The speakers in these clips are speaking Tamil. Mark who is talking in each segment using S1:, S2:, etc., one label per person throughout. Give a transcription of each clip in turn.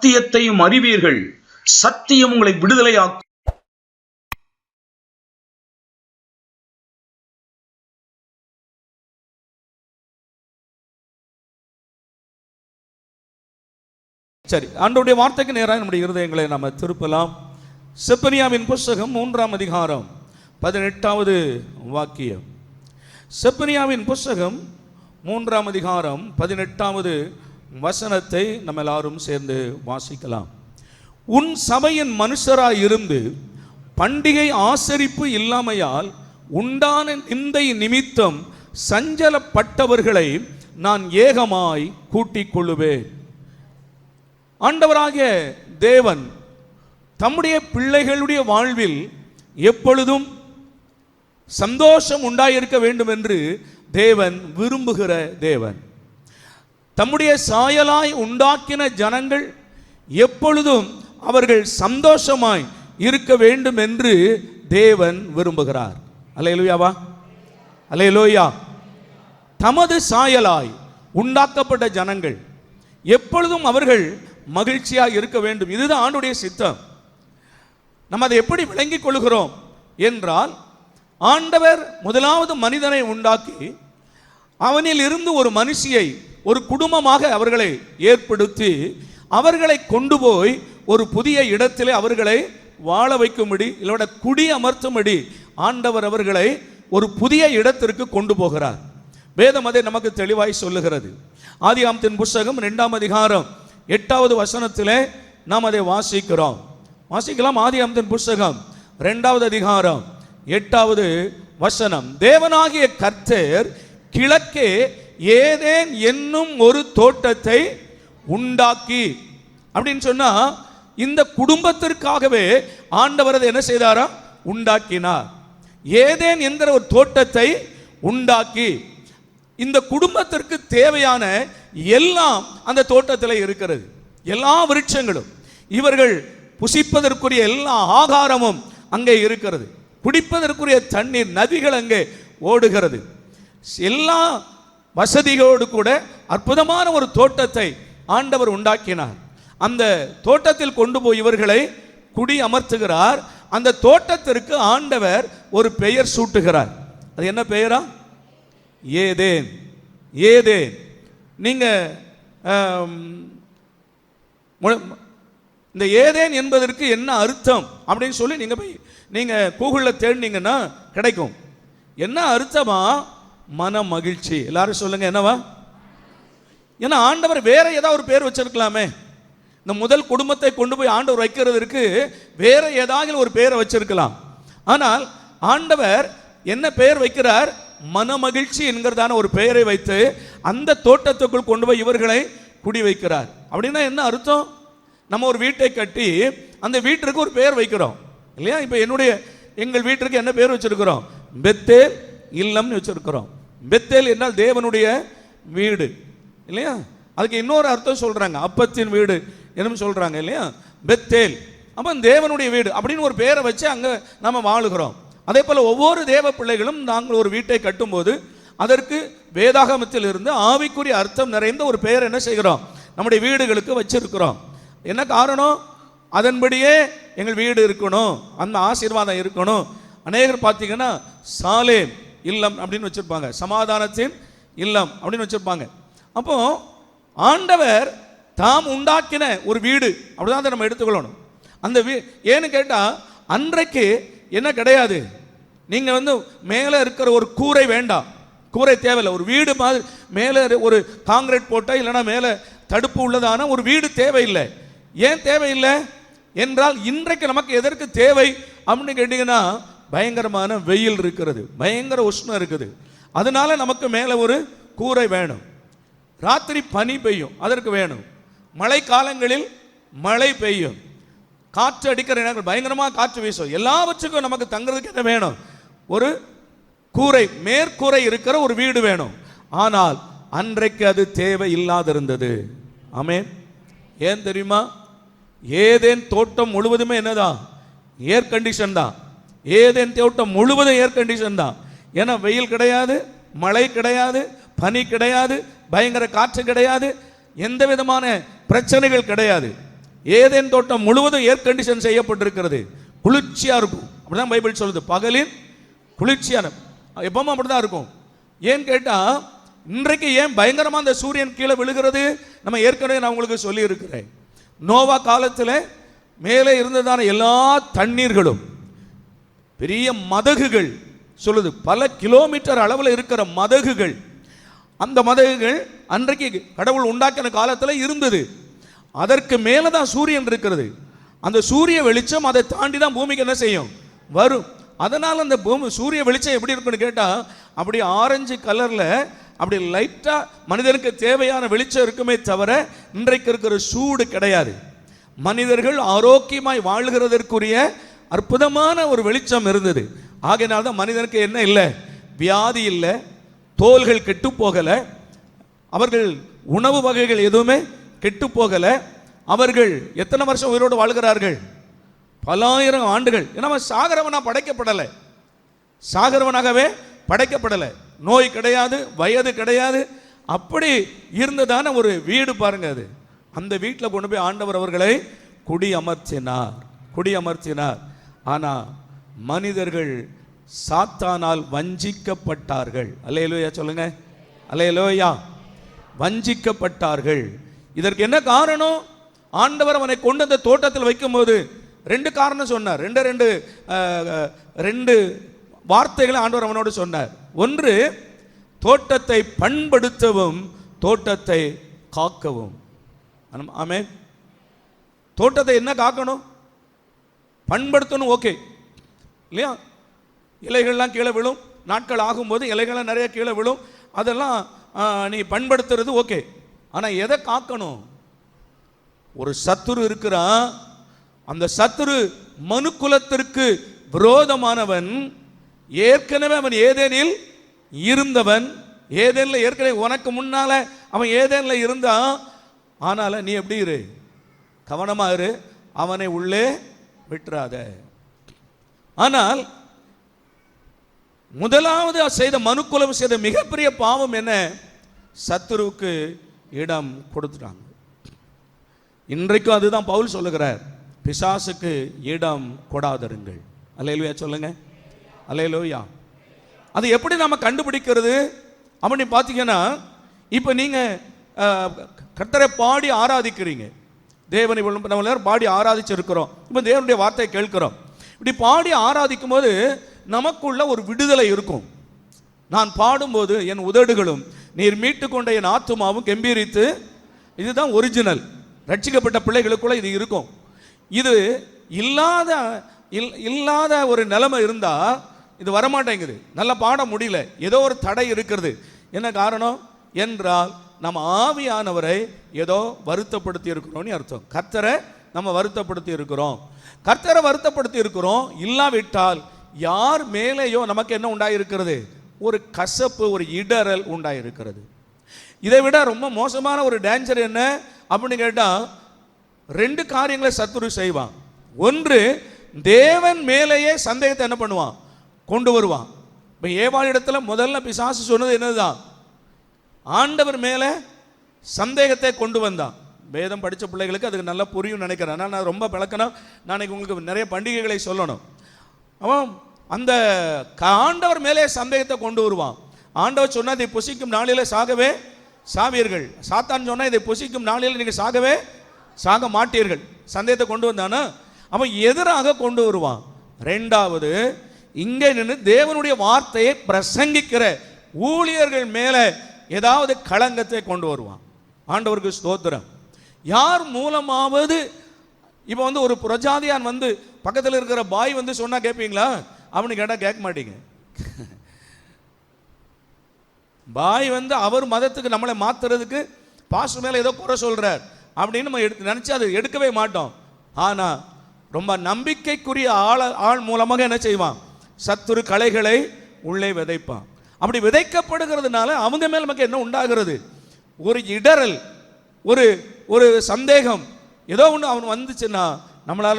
S1: சத்தியத்தையும் அறிவீர்கள், சத்தியம் உங்களை விடுதலையாக்கும்.
S2: சரி, ஆண்டவருடைய வார்த்தைக்கு நேராக நம்முடைய இருதயங்களை நாம் திருப்பலாம். செப்பனியாவின் புஸ்தகம் 3ஆம் அதிகாரம் 18வது வாக்கியம். செப்பனியாவின் புஸ்தகம் 3ஆம் அதிகாரம் 18வது வசனத்தை நம்ம எல்லாரும் சேர்ந்து வாசிக்கலாம். உன் சபையின் மனுஷராய் இருந்து பண்டிகை ஆசரிப்பு இல்லாமையால் உண்டான நிந்தை நிமித்தம் சஞ்சலப்பட்டவர்களை நான் ஏகமாய் கூட்டிக் கொள்ளுவேன். ஆண்டவராகிய தேவன் தம்முடைய பிள்ளைகளுடைய வாழ்வில் எப்பொழுதும் சந்தோஷம் உண்டாயிருக்க வேண்டும் என்று தேவன் விரும்புகிற தேவன். தம்முடைய சாயலாய் உண்டாக்கின ஜனங்கள் எப்பொழுதும் அவர்கள் சந்தோஷமாய் இருக்க வேண்டும் என்று தேவன் விரும்புகிறார். அல்லேலூயாவா, அல்லேலூயா. தமது சாயலாய் உண்டாக்கப்பட்ட ஜனங்கள் எப்பொழுதும் அவர்கள் மகிழ்ச்சியாக இருக்க வேண்டும். இதுதான் ஆண்டுடைய சித்தம். நம்ம அதை எப்படி விளங்கிக் கொள்கிறோம் என்றால், ஆண்டவர் முதலாவது மனிதனை உண்டாக்கி அவனில் இருந்து ஒரு மனுஷியை ஒரு குடும்பமாக அவர்களை ஏற்படுத்தி அவர்களை கொண்டு போய் ஒரு புதிய இடத்திலே அவர்களை வாழ வைக்கும்படி இல்லையோட குடி அமர்த்தும்படி ஆண்டவர் அவர்களை ஒரு புதிய இடத்திற்கு கொண்டு போகிறார். வேதம் அதை நமக்கு தெளிவாய் சொல்லுகிறது. ஆதியாகமத்தின் புஸ்தகம் 2ஆம் அதிகாரம் 8வது வசனத்திலே நாம் அதை வாசிக்கிறோம். வாசிக்கலாம். ஆதியாகமத்தின் புஸ்தகம் 2வது அதிகாரம் 8வது வசனம். தேவனாகிய கர்த்தர் கிழக்கே ஏதேன் என்னும் ஒரு தோட்டத்தை உண்டாக்கி, அப்படின்னு சொன்னா இந்த குடும்பத்திற்காகவே ஆண்டவர் அதை என்ன செய்தாரா? உண்டாக்கினார். ஏதேன் என்கிற ஒரு தோட்டத்தை உண்டாக்கி இந்த குடும்பத்திற்கு தேவையான எல்லாம் அந்த தோட்டத்தில் இருக்கிறது. எல்லா விருட்சங்களும், இவர்கள் புசிப்பதற்குரிய எல்லா ஆகாரமும் அங்கே இருக்கிறது. குடிப்பதற்குரிய தண்ணீர், நதிகள் அங்கே ஓடுகிறது. எல்லா வசதிகளோடு கூட அற்புதமான ஒரு தோட்டத்தை ஆண்டவர் உண்டாக்கினார். அந்த தோட்டத்தில் கொண்டு போய் இவர்களை குடி அமர்த்துகிறார். அந்த தோட்டத்திற்கு ஆண்டவர் ஒரு பெயர் சூட்டுகிறார். அது என்ன பெயரா? ஏதேன். ஏதேன். நீங்க இந்த ஏதேன் என்பதற்கு என்ன அர்த்தம் அப்படின்னு சொல்லி நீங்க போய் நீங்க கூகுளில் தேடினீங்கன்னா கிடைக்கும். என்ன அர்த்தமா? மன மகிழ்ச்சி. எல்லாரும் சொல்லுங்க, என்னவா? ஏன்னா ஆண்டவர் வேற ஏதாவது ஒரு பேர் வச்சிருக்கலாமே. இந்த முதல் குடும்பத்தை கொண்டு போய் ஆண்டவர் வைக்கிறதுக்கு வேற ஏதாவது ஒரு பேரை வச்சிருக்கலாம். ஆனால் ஆண்டவர் என்ன பெயர் வைக்கிறார்? மனமகிழ்ச்சி என்கிறதான ஒரு பெயரை வைத்து அந்த தோட்டத்துக்குள் கொண்டு போய் இவர்களை குடி வைக்கிறார். அப்படின்னா என்ன அர்த்தம்? நம்ம ஒரு வீட்டை கட்டி அந்த வீட்டிற்கு ஒரு பெயர் வைக்கிறோம் இல்லையா? இப்போ எங்கள் வீட்டிற்கு என்ன பெயர் வச்சிருக்கிறோம்? பெத்தேல் இல்லம்னு வச்சிருக்கிறோம். பெத்தேல் என்றால் தேவனுடைய வீடு இல்லையா? அதுக்கு இன்னொரு அர்த்தம் சொல்றாங்க, அப்பத்தின் வீடு என்னன்னு சொல்றாங்க இல்லையா? பெத்தேல், அப்போ தேவனுடைய வீடு அப்படின்னு ஒரு பெயரை வச்சு அங்க நம்ம வாழுகிறோம். அதே போல ஒவ்வொரு தேவ பிள்ளைகளும் நாங்கள் ஒரு வீட்டை கட்டும்போது அதற்கு வேதாகமத்தில் இருந்து ஆவிக்குரிய அர்த்தம் நிறைந்த ஒரு பெயர் என்ன செய்கிறோம்? நம்முடைய வீடுகளுக்கு வச்சிருக்கிறோம். என்ன காரணம்? அதன்படியே எங்கள் வீடு இருக்கணும், அந்த ஆசீர்வாதம் இருக்கணும். அநேகர் பார்த்தீங்கன்னா சாலேம் இல்லம் அப்படின்னு வச்சிருப்பாங்க, சமாதானத்தின் இல்லம் அப்படின்னு வச்சிருப்பாங்க. அப்போ ஆண்டவர் தாம் உண்டாக்கின ஒரு வீடு அப்படிதான் நம்ம எடுத்துக்கொள்ளணும். அந்த ஏன்னு கேட்டா அன்றைக்கு என்ன கிடையாது, நீங்க மேலே இருக்கிற ஒரு கூரை வேண்டாம், கூரை தேவையில்லை. ஒரு வீடு மாதிரி மேலே ஒரு காங்கிரீட் போட்ட இல்லைன்னா மேலே தடுப்பு உள்ளதான ஒரு வீடு தேவையில்லை. ஏன் தேவையில்லை என்றால் இன்றைக்கு நமக்கு எதற்கு தேவை அப்படின்னு கேட்டீங்கன்னா, பயங்கரமான வெயில் இருக்கிறது, பயங்கர உஷ்ணம் இருக்குது. அதனால நமக்கு மேலே ஒரு கூரை வேணும். ராத்திரி பனி பெய்யும், அதற்கு வேணும். மழை காலங்களில் மழை பெய்யும், காற்று அடிக்கிற இடங்கள் பயங்கரமாக காற்று வீசும். எல்லாவற்றுக்கும் நமக்கு தங்குறதுக்கு என்ன வேணும்? ஒரு கூரை, மேற்கூரை இருக்கிற ஒரு வீடு வேணும். ஆனால் அன்றைக்கு அது தேவை இல்லாதிருந்தது. ஆமென். ஏன் தெரியுமா? ஏதேன் தோட்டம் முழுவதுமே என்னதான்? ஏர் கண்டிஷன் தான். ஏதேன் தோட்டம் முழுவதும் ஏர் கண்டிஷன் தான். ஏன்னா வெயில் கிடையாது, மழை கிடையாது, பனி கிடையாது, பயங்கர காற்று கிடையாது, எந்த விதமான பிரச்சனைகள் கிடையாது. ஏதேன் தோட்டம் முழுவதும் ஏர் கண்டிஷன் செய்யப்பட்டிருக்கிறது, குளிர்ச்சியா இருக்கும். அப்படிதான் பைபிள் சொல்லுது, பகலில் குளிர்ச்சியான, எப்பவும் அப்படிதான் இருக்கும். ஏன்னு கேட்டா இன்றைக்கு ஏன் பயங்கரமா அந்த சூரியன் கீழே விழுகிறது, நம்ம ஏற்கனவே நான் உங்களுக்கு சொல்லி இருக்கிறேன். நோவா காலத்தில் மேலே இருந்ததான எல்லா தண்ணீர்களும் பெரிய மதகுகள் சொல்லுது, பல கிலோமீட்டர் அளவில் இருக்கிற மதகுகள், அந்த மதகுகள் அன்றைக்கு கடவுள் உண்டாக்கின காலத்தில் இருந்தது. அதற்கு மேலே தான் சூரியன் இருக்கிறது. அந்த சூரிய வெளிச்சம் அதை தாண்டி தான் பூமிக்கு என்ன செய்யும், வரும். அதனால் அந்த பூமி சூரிய வெளிச்சம் எப்படி இருக்குன்னு கேட்டால் அப்படி ஆரஞ்சு கலரில் அப்படி லைட்டாக மனிதனுக்கு தேவையான வெளிச்சம் இருக்குமே தவிர இன்றைக்கு இருக்கிற சூடு கிடையாது. மனிதர்கள் ஆரோக்கியமாய் வாழ்கிறதற்குரிய அற்புதமான ஒரு வெளிச்சம் இருந்தது. ஆகையினால தான் மனிதனுக்கு என்ன இல்லை, வியாதி இல்லை, தோள்கள் கெட்டு போகலை, அவர்கள் உணவு வகைகள் எதுவுமே கெட்டு போகலை. அவர்கள் எத்தனை வருஷம் உயிரோடு வாழ்கிறார்கள், பல ஆயிரம் ஆண்டுகள். ஏன்னா சாகரவனா படைக்கப்படலை, சாகரவனாகவே படைக்கப்படலை. நோய் கிடையாது, வயது கிடையாது. அப்படி இருந்ததான ஒரு வீடு பாருங்க. அது அந்த வீட்டில் கொண்டு போய் ஆண்டவர் அவர்களை குடியமர்த்தினார். ஆனால் மனிதர்கள் சாத்தானால் வஞ்சிக்கப்பட்டார்கள். அல்லேலூயா சொல்லுங்க, அல்லேலூயா. வஞ்சிக்கப்பட்டார்கள். இதற்கு என்ன காரணம்? ஆண்டவர் அவனை கொண்டு அந்த தோட்டத்தில் வைக்கும்போது ரெண்டு காரணம் சொன்னார். ரெண்டு வார்த்தைகளை ஆண்டவர் அவனோடு சொன்னார். ஒன்று, தோட்டத்தை பண்படுத்தவும் தோட்டத்தை காக்கவும். ஆமென். தோட்டத்தை என்ன காக்கணும், பண்படுத்தணும். ஓகே இல்லையா? இலைகள்லாம் கீழே விழும், நாட்கள் ஆகும்போது இலைகள்லாம் நிறைய கீழே விழும், அதெல்லாம் நீ பண்படுத்துறது ஓகே. ஆனால் எதை காக்கணும்? ஒரு சத்துரு இருக்கிறான், அந்த சத்துரு மனுக்குலத்திற்கு விரோதமானவன். ஏற்கனவே அவன் ஏதேனில் இருந்தவன். ஏதேனில் ஏற்கனவே உனக்கு முன்னால அவன் ஏதேனில் இருந்தான். ஆனால நீ எப்படி இரு, கவனமா இரு, அவனை உள்ளே விட்டுறாத. ஆனால் முதலாவது செய்த மனுக்குலம் செய்த மிகப்பெரிய பாவம் என்ன? சத்துருவுக்கு இடம் கொடுத்துட்டாங்க. இன்றைக்கும் அதுதான் பவுல் சொல்லுகிறார், பிசாசுக்கு இடம் கொடாதருங்கள். அல்லேலூயா சொல்லுங்க, அல்லேலூயா. அது எப்படி நாம கண்டுபிடிக்கிறது அப்படி பார்த்தீங்கன்னா, இப்போ நீங்க கர்த்தரை பாடி ஆராதிக்கிறீங்க, தேவனை நம்ம பாடி ஆராதிச்சிருக்கிறோம். இப்போ தேவனுடைய வார்த்தையை கேட்கிறோம். இப்படி பாடி ஆராதிக்கும் போது நமக்குள்ள ஒரு விடுதலை இருக்கும். நான் பாடும்போது என் உதடுகளும் நீர் மீட்டு கொண்ட என் ஆத்துமாவும் கெம்பீரித்து, இதுதான் ஒரிஜினல். ரட்சிக்கப்பட்ட பிள்ளைகளுக்குள்ள இது இருக்கும். இது இல்லாத ஒரு நிலைமை இருந்தா இது வரமாட்டேங்குது, நல்லா பாட முடியல, ஏதோ ஒரு தடை இருக்கிறது. என்ன காரணம் என்றால் நம்ம ஆவியானவரை ஏதோ வருத்தப்படுத்தி இருக்கிறோம்னு அர்த்தம். கர்த்தரை நம்ம வருத்தப்படுத்தி இருக்கிறோம். கர்த்தரை வருத்தப்படுத்தி இருக்கிறோம். இல்லாவிட்டால் யார் மேலேயோ நமக்கு என்ன உண்டாயிருக்கிறது, ஒரு கசப்பு, ஒரு இடறல் உண்டாயிருக்கிறது. இதை விட ரொம்ப மோசமான ஒரு டேஞ்சர் என்ன அப்படின்னு கேட்டால், ரெண்டு காரியங்களை சத்துரு செய்வான். ஒன்று, தேவன் மேலேயே சந்தேகத்தை என்ன பண்ணுவான், கொண்டு வருவான். இப்போ ஏவாள் இடத்துல முதல்ல பிசாசு சொன்னது என்னதுதான், ஆண்டவர் மேலே சந்தேகத்தை கொண்டு வந்தான். வேதம் படித்த பிள்ளைகளுக்கு அதுக்கு நல்லா புரியும் நினைக்கிறேன். ஆனால் நான் ரொம்ப விளக்கணும், நாளைக்கு உங்களுக்கு நிறைய பண்டிகைகளை சொல்லணும். அவன் அந்த ஆண்டவர் மேலே சந்தேகத்தை கொண்டு வருவான். ஆண்டவர் சொன்னால் இதை புசிக்கும் நாளிலே சாகவே சாவீர்கள், சாத்தான் சொன்னால் இதை புசிக்கும் நாளில் நீங்கள் சாகவே சாக மாட்டீர்கள். சந்தேகத்தை கொண்டு வந்தானா அவன் எதிராக கொண்டு வருவான். ரெண்டாவது, இங்கே நின்று தேவனுடைய வார்த்தையை பிரசங்கிக்கிற ஊழியர்கள் மேலே ஏதாவது களங்கத்தை கொண்டு வருவான். ஆண்டவருக்கு ஸ்தோத்திரம். யார் மூலமாவது இப்போ ஒரு புரஜாதியான் பக்கத்தில் இருக்கிற பாய் சொன்னா கேட்பீங்களா? அவனு கேட்டால் கேட்க மாட்டீங்க. பாய் அவர் மதத்துக்கு நம்மளை மாத்துறதுக்கு பாஸ்டர் மேலே ஏதோ குறை சொல்றார் அப்படின்னு நம்ம நினைச்சு அதை எடுக்கவே மாட்டோம். ஆனா ரொம்ப நம்பிக்கைக்குரிய ஆள் மூலமாக என்ன செய்வான், சத்துரு களைகளை உள்ளே விதைப்பான். அப்படி விதைக்கப்படுகிறதுனால அவங்க மேல் நமக்கு என்ன உண்டாகிறது, ஒரு இடறல், ஒரு சந்தேகம், ஏதோ ஒன்று அவன் வந்துச்சுன்னா நம்மளால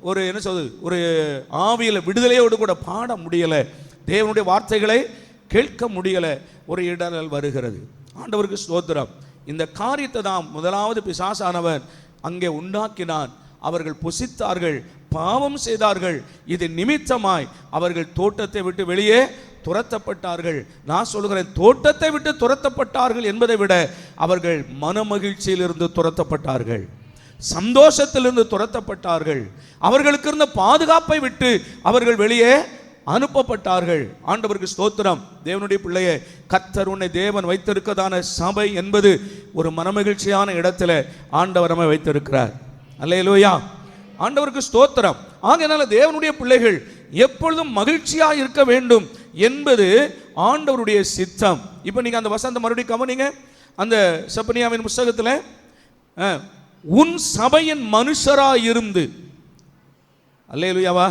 S2: ஒரு என்ன சொல்றது, ஒரு ஆவியில் விடுதலையோடு கூட பாட முடியலை, தேவனுடைய வார்த்தைகளை கேட்க முடியலை, ஒரு இடரல் வருகிறது. ஆண்டவருக்கு ஸ்தோத்திரம். இந்த காரியத்தை தான் முதலாவது பிசாசானவர் அங்கே உண்டாக்கினான். அவர்கள் புசித்தார்கள், பாவம் செய்தார்கள். இது நிமித்தமாய் அவர்கள் தோட்டத்தை விட்டு வெளியே துரத்தப்பட்டார்கள். நான் சொல்கிறேன், தோட்டத்தை விட்டு துரத்தப்பட்டார்கள் என்பதை விட அவர்கள் மனமகிழ்ச்சியிலிருந்து துரத்தப்பட்டார்கள், சந்தோஷத்திலிருந்து துரத்தப்பட்டார்கள். அவர்களுக்கு இருந்த பாதுகாப்பை விட்டு அவர்கள் வெளியே அனுப்பப்பட்டார்கள். ஆண்டவருக்கு ஸ்தோத்திரம். தேவனுடைய பிள்ளையே, கர்த்தர் உன்னை தேவன் வைத்திருக்கதான சபை என்பது ஒரு மனமகிழ்ச்சியான இடத்துல ஆண்டவர் நம்மை வைத்திருக்கிறார். அல்லேலூயா, ஆண்டவருக்கு ஸ்தோத்திரம். ஆகையால தேவனுடைய பிள்ளைகள் எப்பொழுதும் மகிழ்ச்சியா இருக்க வேண்டும் என்பது ஆண்டவருடைய சித்தம். இப்போ நீங்க அந்த வசந்த மறுபடியும் கவனிங்க. அந்த செப்பனியாவின் புஸ்தகத்தில் உன் சபையின் மனுஷராய் இருந்து, அல்லேலூயாவா,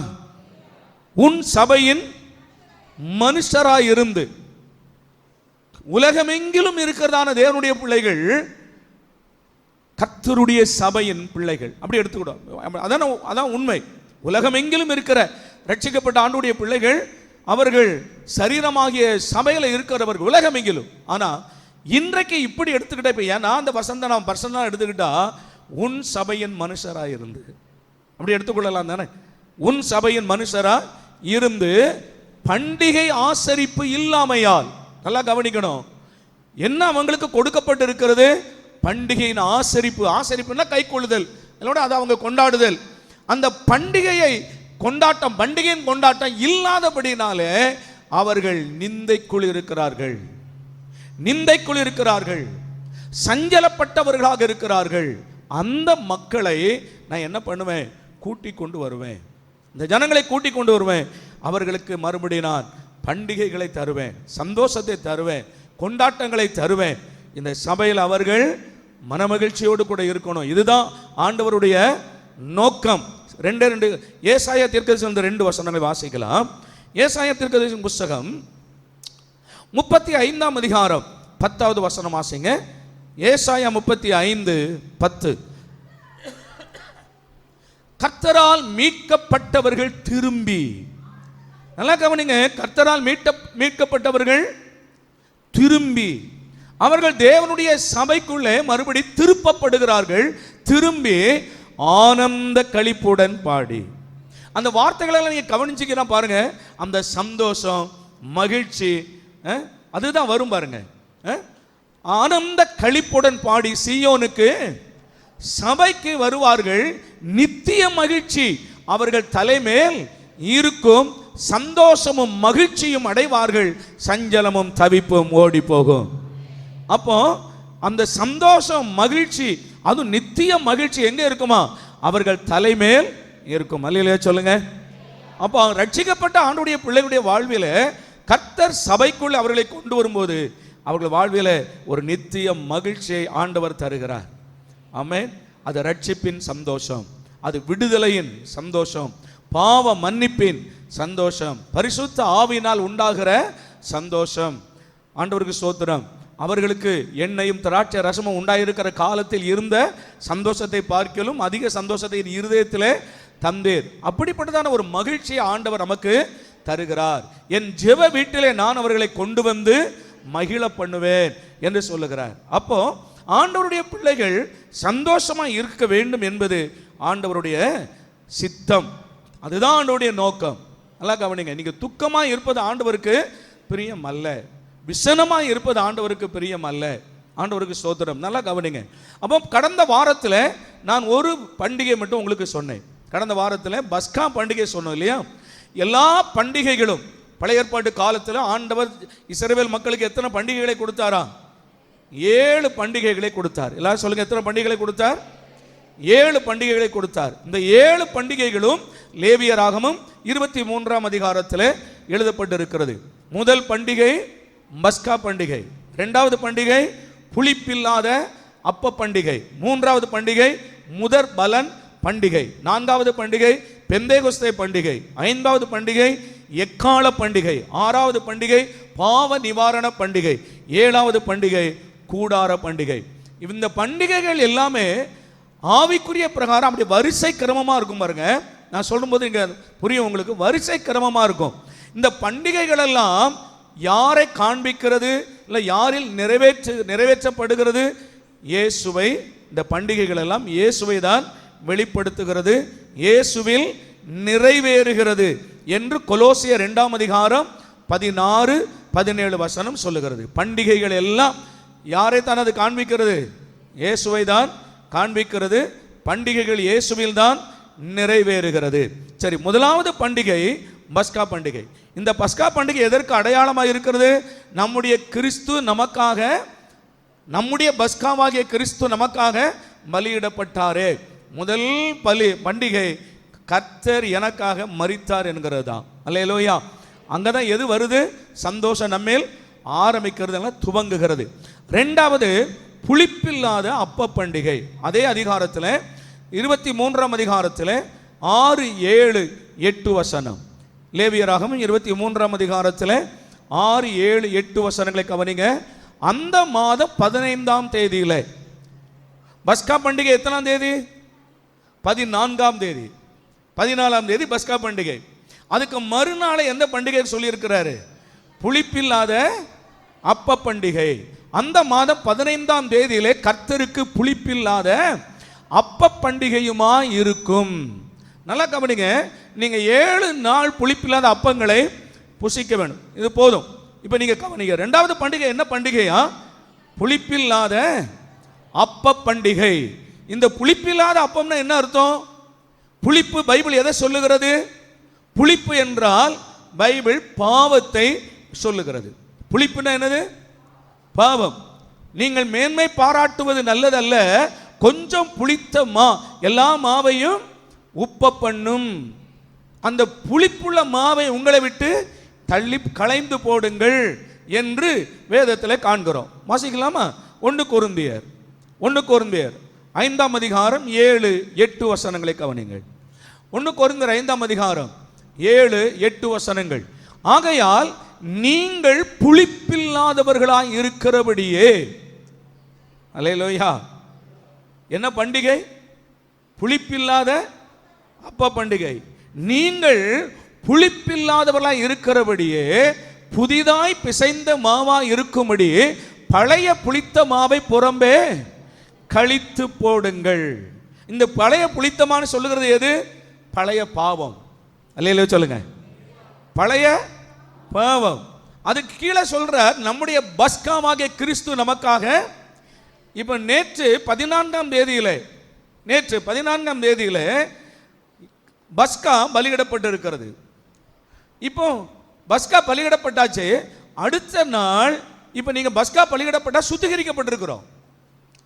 S2: உன் சபையின் மனுஷராய் இருந்து, உலகமெங்கிலும் இருக்கிறதான தேவனுடைய பிள்ளைகள் கர்த்தருடைய சபையின் பிள்ளைகள். அப்படி எடுத்துக்கிட்டோம். அதான் உண்மை. உலகமெங்கிலும் இருக்கிற ரட்சிக்கப்பட்ட ஆண்டுடைய பிள்ளைகள் அவர்கள் சரீரமாகிய சபையில் இருக்கிறவர்கள் உலகமெங்கிலும். ஆனால் இன்றைக்கு இப்படி எடுத்துக்கிட்ட, இப்போ ஏன்னா அந்த வசந்த நாம் பர்சனலாக எடுத்துக்கிட்டா உன் சபையின் மனுஷராக இருந்து, அப்படி எடுத்துக்கொள்ளலாம் தானே. உன் சபையின் மனுஷராக இருந்து பண்டிகை ஆசரிப்பு இல்லாமையால், நல்லா கவனிக்கணும், என்ன அவங்களுக்கு கொடுக்கப்பட்டு இருக்கிறது? பண்டிகையின் ஆசரிப்பு. ஆசரிப்புன்னா கை கொள்ளுதல், அதோட அதை அவங்க கொண்டாடுதல். அந்த பண்டிகையை கொண்டாட்டம், பண்டிகையின் கொண்டாட்டம் இல்லாதபடினாலே அவர்கள் நிந்தைக்குள் இருக்கிறார்கள், நிந்தைக்குள் இருக்கிறார்கள், சஞ்சலப்பட்டவர்களாக இருக்கிறார்கள். அந்த மக்களை நான் என்ன பண்ணுவேன்? கூட்டி கொண்டு வருவேன், இந்த ஜனங்களை கூட்டி கொண்டு வருவேன். அவர்களுக்கு மறுபடியும் நான் பண்டிகைகளை தருவேன், சந்தோஷத்தை தருவேன், கொண்டாட்டங்களை தருவேன். இந்த சபையில் அவர்கள் மனமகிழ்ச்சியோடு கூட இருக்கணும். இதுதான் ஆண்டவருடைய நோக்கம். ரெண்டு ஏசாயா தீர்க்கதரிசனம் 2 வசனங்களை வாசிக்கலாம். ஏசாயா தீர்க்கதரிசன புஸ்தகம் 35ஆம் அதிகாரம் 10வது வசனம் வாசிங்க. ஏசாயா 35:10. கர்த்தரால் மீட்கப்பட்டவர்கள் திரும்பி, நல்லா கவனிங்க, கர்த்தரால் மீட்கப்பட்டவர்கள் திரும்பி அவர்கள் தேவனுடைய சபைக்குள்ளே மறுபடி திருப்பப்படுகிறார்கள். திரும்பி ஆனந்த களிப்புடன் பாடி, அந்த வார்த்தைகளை நீங்க கவனிச்சிக்கிறா பாருங்க, அந்த சந்தோஷம், மகிழ்ச்சி, அதுதான் வரும் பாருங்க. ஆனந்த களிப்புடன் பாடி சீயோனுக்கு, சபைக்கு வருவார்கள். நித்திய மகிழ்ச்சி அவர்கள் தலைமேல் இருக்கும், சந்தோஷமும் மகிழ்ச்சியும் அடைவார்கள், சஞ்சலமும் தவிப்பும் ஓடி போகும். அப்போ அந்த சந்தோஷம், மகிழ்ச்சி, அது நித்திய மகிழ்ச்சி எங்க இருக்குமா? அவர்கள் தலைமேல் இருக்கும். அல்லேலூயா சொல்லுங்க. அப்போ ரட்சிக்கப்பட்ட ஆண்டுடைய பிள்ளைகளுடைய வாழ்வில் கர்த்தர் சபைக்குள் அவர்களை கொண்டு வரும்போது அவர்கள் வாழ்வில் ஒரு நித்திய மகிழ்ச்சியை ஆண்டவர் தருகிறார். ஆமென். அது ரட்சிப்பின் சந்தோஷம், அது விடுதலையின் சந்தோஷம், பாவ மன்னிப்பின் சந்தோஷம், பரிசுத்த ஆவியினால் உண்டாகிற சந்தோஷம். ஆண்டவருக்கு ஸ்தோத்திரம். அவர்களுக்கு எண்ணெயும் திராட்சை ரசமும் உண்டாயிருக்கிற காலத்தில் இருந்த சந்தோஷத்தை பார்க்கலும் அதிக சந்தோஷத்தை இருதயத்திலே தந்தீர். அப்படிப்பட்டதான ஒரு மகிழ்ச்சியை ஆண்டவர் நமக்கு தருகிறார். என் ஜெப வீட்டிலே நான் அவர்களை கொண்டு வந்து மகிழ பண்ணுவேன் என்று சொல்லுகிறார். அப்போ ஆண்டவருடைய பிள்ளைகள் சந்தோஷமா இருக்க வேண்டும் என்பது ஆண்டவருடைய சித்தம், அதுதான் ஆண்டவருடைய நோக்கம். நல்லா கவனிங்க. நீங்க துக்கமா இருப்பது ஆண்டவருக்கு பிரியம் அல்ல, விசனமா இருப்பது ஆண்டவருக்கு பிரியம் அல்ல. ஆண்டவருக்கு ஸ்தோத்திரம். நல்லா கவனிங்க. அப்போ கடந்த வாரத்தில் நான் ஒரு பண்டிகை மட்டும் உங்களுக்கு சொன்னேன். கடந்த வாரத்தில் பஸ்கா பண்டிகை சொன்னோம் இல்லையா? எல்லா பண்டிகைகளும் பழைய ஏற்பாட்டு காலத்தில் ஆண்டவர் இஸ்ரவேல் மக்களுக்கு எத்தனை பண்டிகைகளை கொடுத்தாரா? 7 பண்டிகைகளை கொடுத்தார். எல்லாரும் சொல்லுங்க, எத்தனை பண்டிகைகளை கொடுத்தார்? 7 பண்டிகைகளை கொடுத்தார். இந்த 7 பண்டிகைகளும் லேவியராகமம் 23ஆம் அதிகாரத்தில் எழுதப்பட்டிருக்கிறது. முதல் பண்டிகை பஸ்கா பண்டிகை, 2வது பண்டிகை புளிப்பில்லாத அப்ப பண்டிகை, 3வது பண்டிகை முதற் பலன் பண்டிகை, 4வது பண்டிகை பெந்தேகொஸ்தே பண்டிகை, 5வது பண்டிகை எக்கால பண்டிகை, 6வது பண்டிகை பாவ நிவாரண பண்டிகை, 7வது பண்டிகை கூடார பண்டிகை. இந்த பண்டிகைகள் எல்லாமே ஆவிக்குரிய பிரகாரம் அப்படி வரிசை கிரமமாக இருக்கும் பாருங்க. நான் சொல்லும்போது இங்கே புரியும் உங்களுக்கு, வரிசை கிரமமாக இருக்கும். இந்த பண்டிகைகள் எல்லாம் யாரை காண்பிக்கிறது, இல்லை யாரில் நிறைவேற்றப்படுகிறது இயேசுவை, இந்த பண்டிகைகள் எல்லாம் இயேசுவை தான் வெளிப்படுத்துகிறது, இயேசுவில் நிறைவேறுகிறது என்று கொலோசியர் 2 அதிகாரம் 16-17 வசனம் சொல்லுகிறது. பண்டிகைகள் எல்லாம் யாரை தான் அது காண்பிக்கிறது? இயேசுவை தான் காண்பிக்கிறது. பண்டிகைகள் இயேசுவில் தான் நிறைவேறுகிறது. சரி, முதலாவது பண்டிகை பஸ்கா பண்டிகை. இந்த பஸ்கா பண்டிகை எதற்கு அடையாளமாக இருக்கிறது? நம்முடைய கிறிஸ்து நமக்காக, நம்முடைய பஸ்காவாகிய கிறிஸ்து நமக்காக பலியிடப்பட்டாரே. முதல் பண்டிகை கர்த்தர் எனக்காக மரித்தார் என்கிறது தான். அல்லேலூயா. அங்கதான் எது வருது? சந்தோஷம் நம்மேல் ஆரம்பிக்கிறது, துவங்குகிறது. ரெண்டாவது புளிப்பில்லாத அப்ப பண்டிகை. அதே அதிகாரத்தில் 23 அதிகாரத்தில் 6, 7, 8 வசனம். லேவியராகமம் 23 அதிகாரத்தில் 6, 7, 8 வசனங்களை கவனிங்க. அந்த மாதம் 15ஆம் தேதியில பஸ்கா பண்டிகை எத்தனாம் தேதி? 14ஆம் தேதி. 14ஆம் தேதி பஸ்கா பண்டிகை. அதுக்கு மறுநாளை எந்த பண்டிகை சொல்லி இருக்கிறாரு? புளிப்பில்லாத அப்ப பண்டிகை. அந்த மாதம் 15ஆம் தேதியிலே கர்த்தருக்கு புளிப்பில்லாத அப்ப பண்டிகையுமா இருக்கும். நல்லா கவனிங்க. நீங்க 7 நாள் புளிப்பில்லாத அப்பங்களை புசிக்க வேண்டும். இது போதும். இப்ப நீங்க கவனிங்க. இரண்டாவது பண்டிகை என்ன பண்டிகையா? புளிப்பில்லாத அப்ப பண்டிகை. இந்த புளிப்பில்லாத அப்பம்னா என்ன அர்த்தம்? புளிப்பு பைபிள் எதை சொல்லுகிறது? புளிப்பு என்றால் பைபிள் பாவத்தை சொல்லுகிறது. புளிப்புனா என்னது? பாவம். நீங்கள் மேன்மை பாராட்டுவது நல்லதல்ல. கொஞ்சம் புளித்த மா எல்லா மாவையும் உப்ப பண்ணும். அந்த புளிப்புள்ள மாவை உங்களை விட்டு தள்ளி களைந்து போடுங்கள் என்று வேதத்தில் காண்கிறோம். வாசிக்கலாமா? 1 கொரிந்தியர் 5ஆம் அதிகாரம் 7, 8 வசனங்களை கவனிங்கள். 1 கொரிந்தியர் 5ஆம் அதிகாரம் 7, 8 வசனங்கள். ஆகையால் நீங்கள் புளிப்பில்லாதவர்களாய் இருக்கிறபடியே. அல்லேலூயா. என்ன பண்டிகை? புளிப்பில்லாத அப்ப பண்டிகை. நீங்கள் புளிப்பில்லாதவர்களாய் இருக்கிறபடியே புதிதாய் பிசைந்த மாவா இருக்கும்படி பழைய புளித்த மாவை புறம்பே கழித்து போடுங்கள். இந்த பழைய புளித்தமான்னு சொல்லுகிறது எது? பழைய பாவம். அல்லேலூயா சொல்லுங்க. பழைய பாவம். அதுக்கு கீழே சொல்ற நம்முடைய பஸ்காவாகிய கிறிஸ்து நமக்காக. இப்ப நேற்று 14ஆம் தேதியில பஸ்கா பலியிடப்பட்டு இருக்கிறது. இப்போ பஸ்கா பலியிடப்பட்டாச்சு. அடுத்த நாள் இப்ப நீங்க பஸ்கா பலியிடப்பட்டா சுத்திகரிக்கப்பட்டிருக்கிறோம்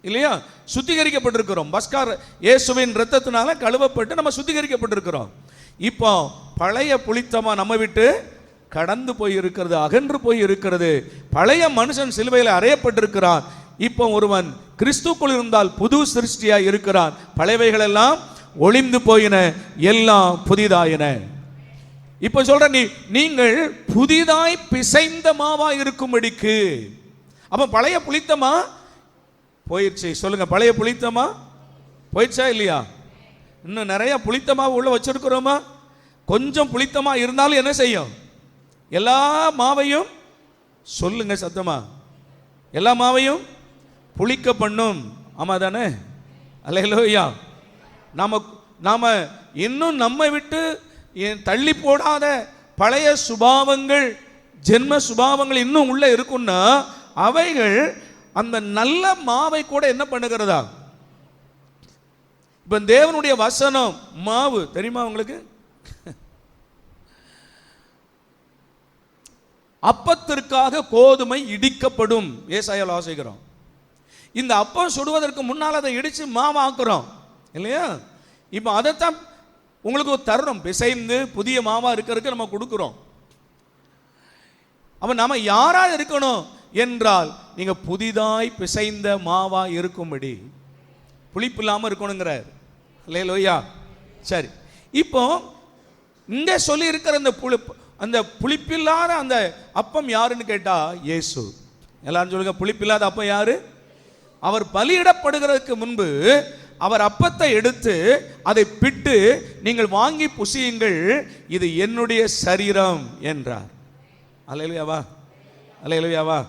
S2: இல்லையா? சுத்திகரிக்கப்பட்டிருக்கிறோம். பஸ்கா இயேசுவின் இரத்தத்தினால கழுவப்பட்டு நம்ம சுத்திகரிக்கப்பட்டிருக்கிறோம். இப்போ பழைய புளித்தமா நம்ம விட்டு கடந்து போய் இருக்கிறது, அகன்று போய் இருக்கிறது. பழைய மனுஷன் சிலுவையில் அறையப்பட்டிருக்கிறான். இப்போ ஒருவன் கிறிஸ்துக்குள் இருந்தால் புது சிருஷ்டியாய் இருக்கிறான். பழையவைகள் எல்லாம் ஒளிந்து போயின, எல்லாம் புதிதாயின. இப்ப சொல்ற நீங்கள் புதிதாய் பிசைந்த மாவா இருக்கும்படிக்கு. அப்ப பழைய புளித்தமா போயிடுச்சு. சொல்லுங்க, பழைய புளித்தமா போயிடுச்சா இல்லையா? இன்னும் நிறைய புளித்தமா உள்ள வச்சிருக்கிறோமா? கொஞ்சம் புளித்தமா இருந்தாலும் என்ன செய்யும்? எல்லா மாவையும், சொல்லுங்க சத்தமா, எல்லா மாவையும் புளிக்க பண்ணும். ஆமா தானே? அல்லேலூயா. நாம இன்னும் நம்மை விட்டு தள்ளி போடாத பழைய சுபாவங்கள், ஜென்ம சுபாவங்கள் இன்னும் உள்ள இருக்குன்னா அவைகள் அந்த நல்ல மாவை கூட என்ன பண்ணுகிறதா? இப்ப தேவனுடைய வசனம் மாவு தெரியுமா உங்களுக்கு? அப்பத்திற்காக கோதுமை இடிக்கப்படும். ஏசாயால வாசிக்கிறோம். இந்த அப்பம் சுடுவதற்கு முன்னால் அதை இடிச்சு மாவாக்குறோம் இல்லையா? இப்ப அதைத்தான் உங்களுக்கு தர்றோம். பிசைந்து புதிய மாவா இருக்கிறதுக்கு நம்ம கொடுக்கிறோம். அப்ப நாம யாரா இருக்கணும் என்றால், நீங்க புதிதாய் பிசைந்த மாவா இருக்கும்படி, புளிப்பு இல்லாம இருக்கணுங்கிறார். அல்லேலூயா. சரி, இப்போ இங்க சொல்லி இருக்கிற அந்த புளிப்பில்லாத அந்த அப்பம் யாருன்னு கேட்டா இயேசு. எல்லாரும் சொல்லுங்க, புளிப்பில்லாத அப்பம் யாரு? அவர் பலியிடப்படுகிறதுக்கு முன்பு அவர் அப்பத்தை எடுத்து அதை பிட்டு, நீங்கள் வாங்கி புசியுங்கள், இது என்னுடைய சரீரம் என்றார். அல்லேலூயாவா? அல்லேலூயாவா?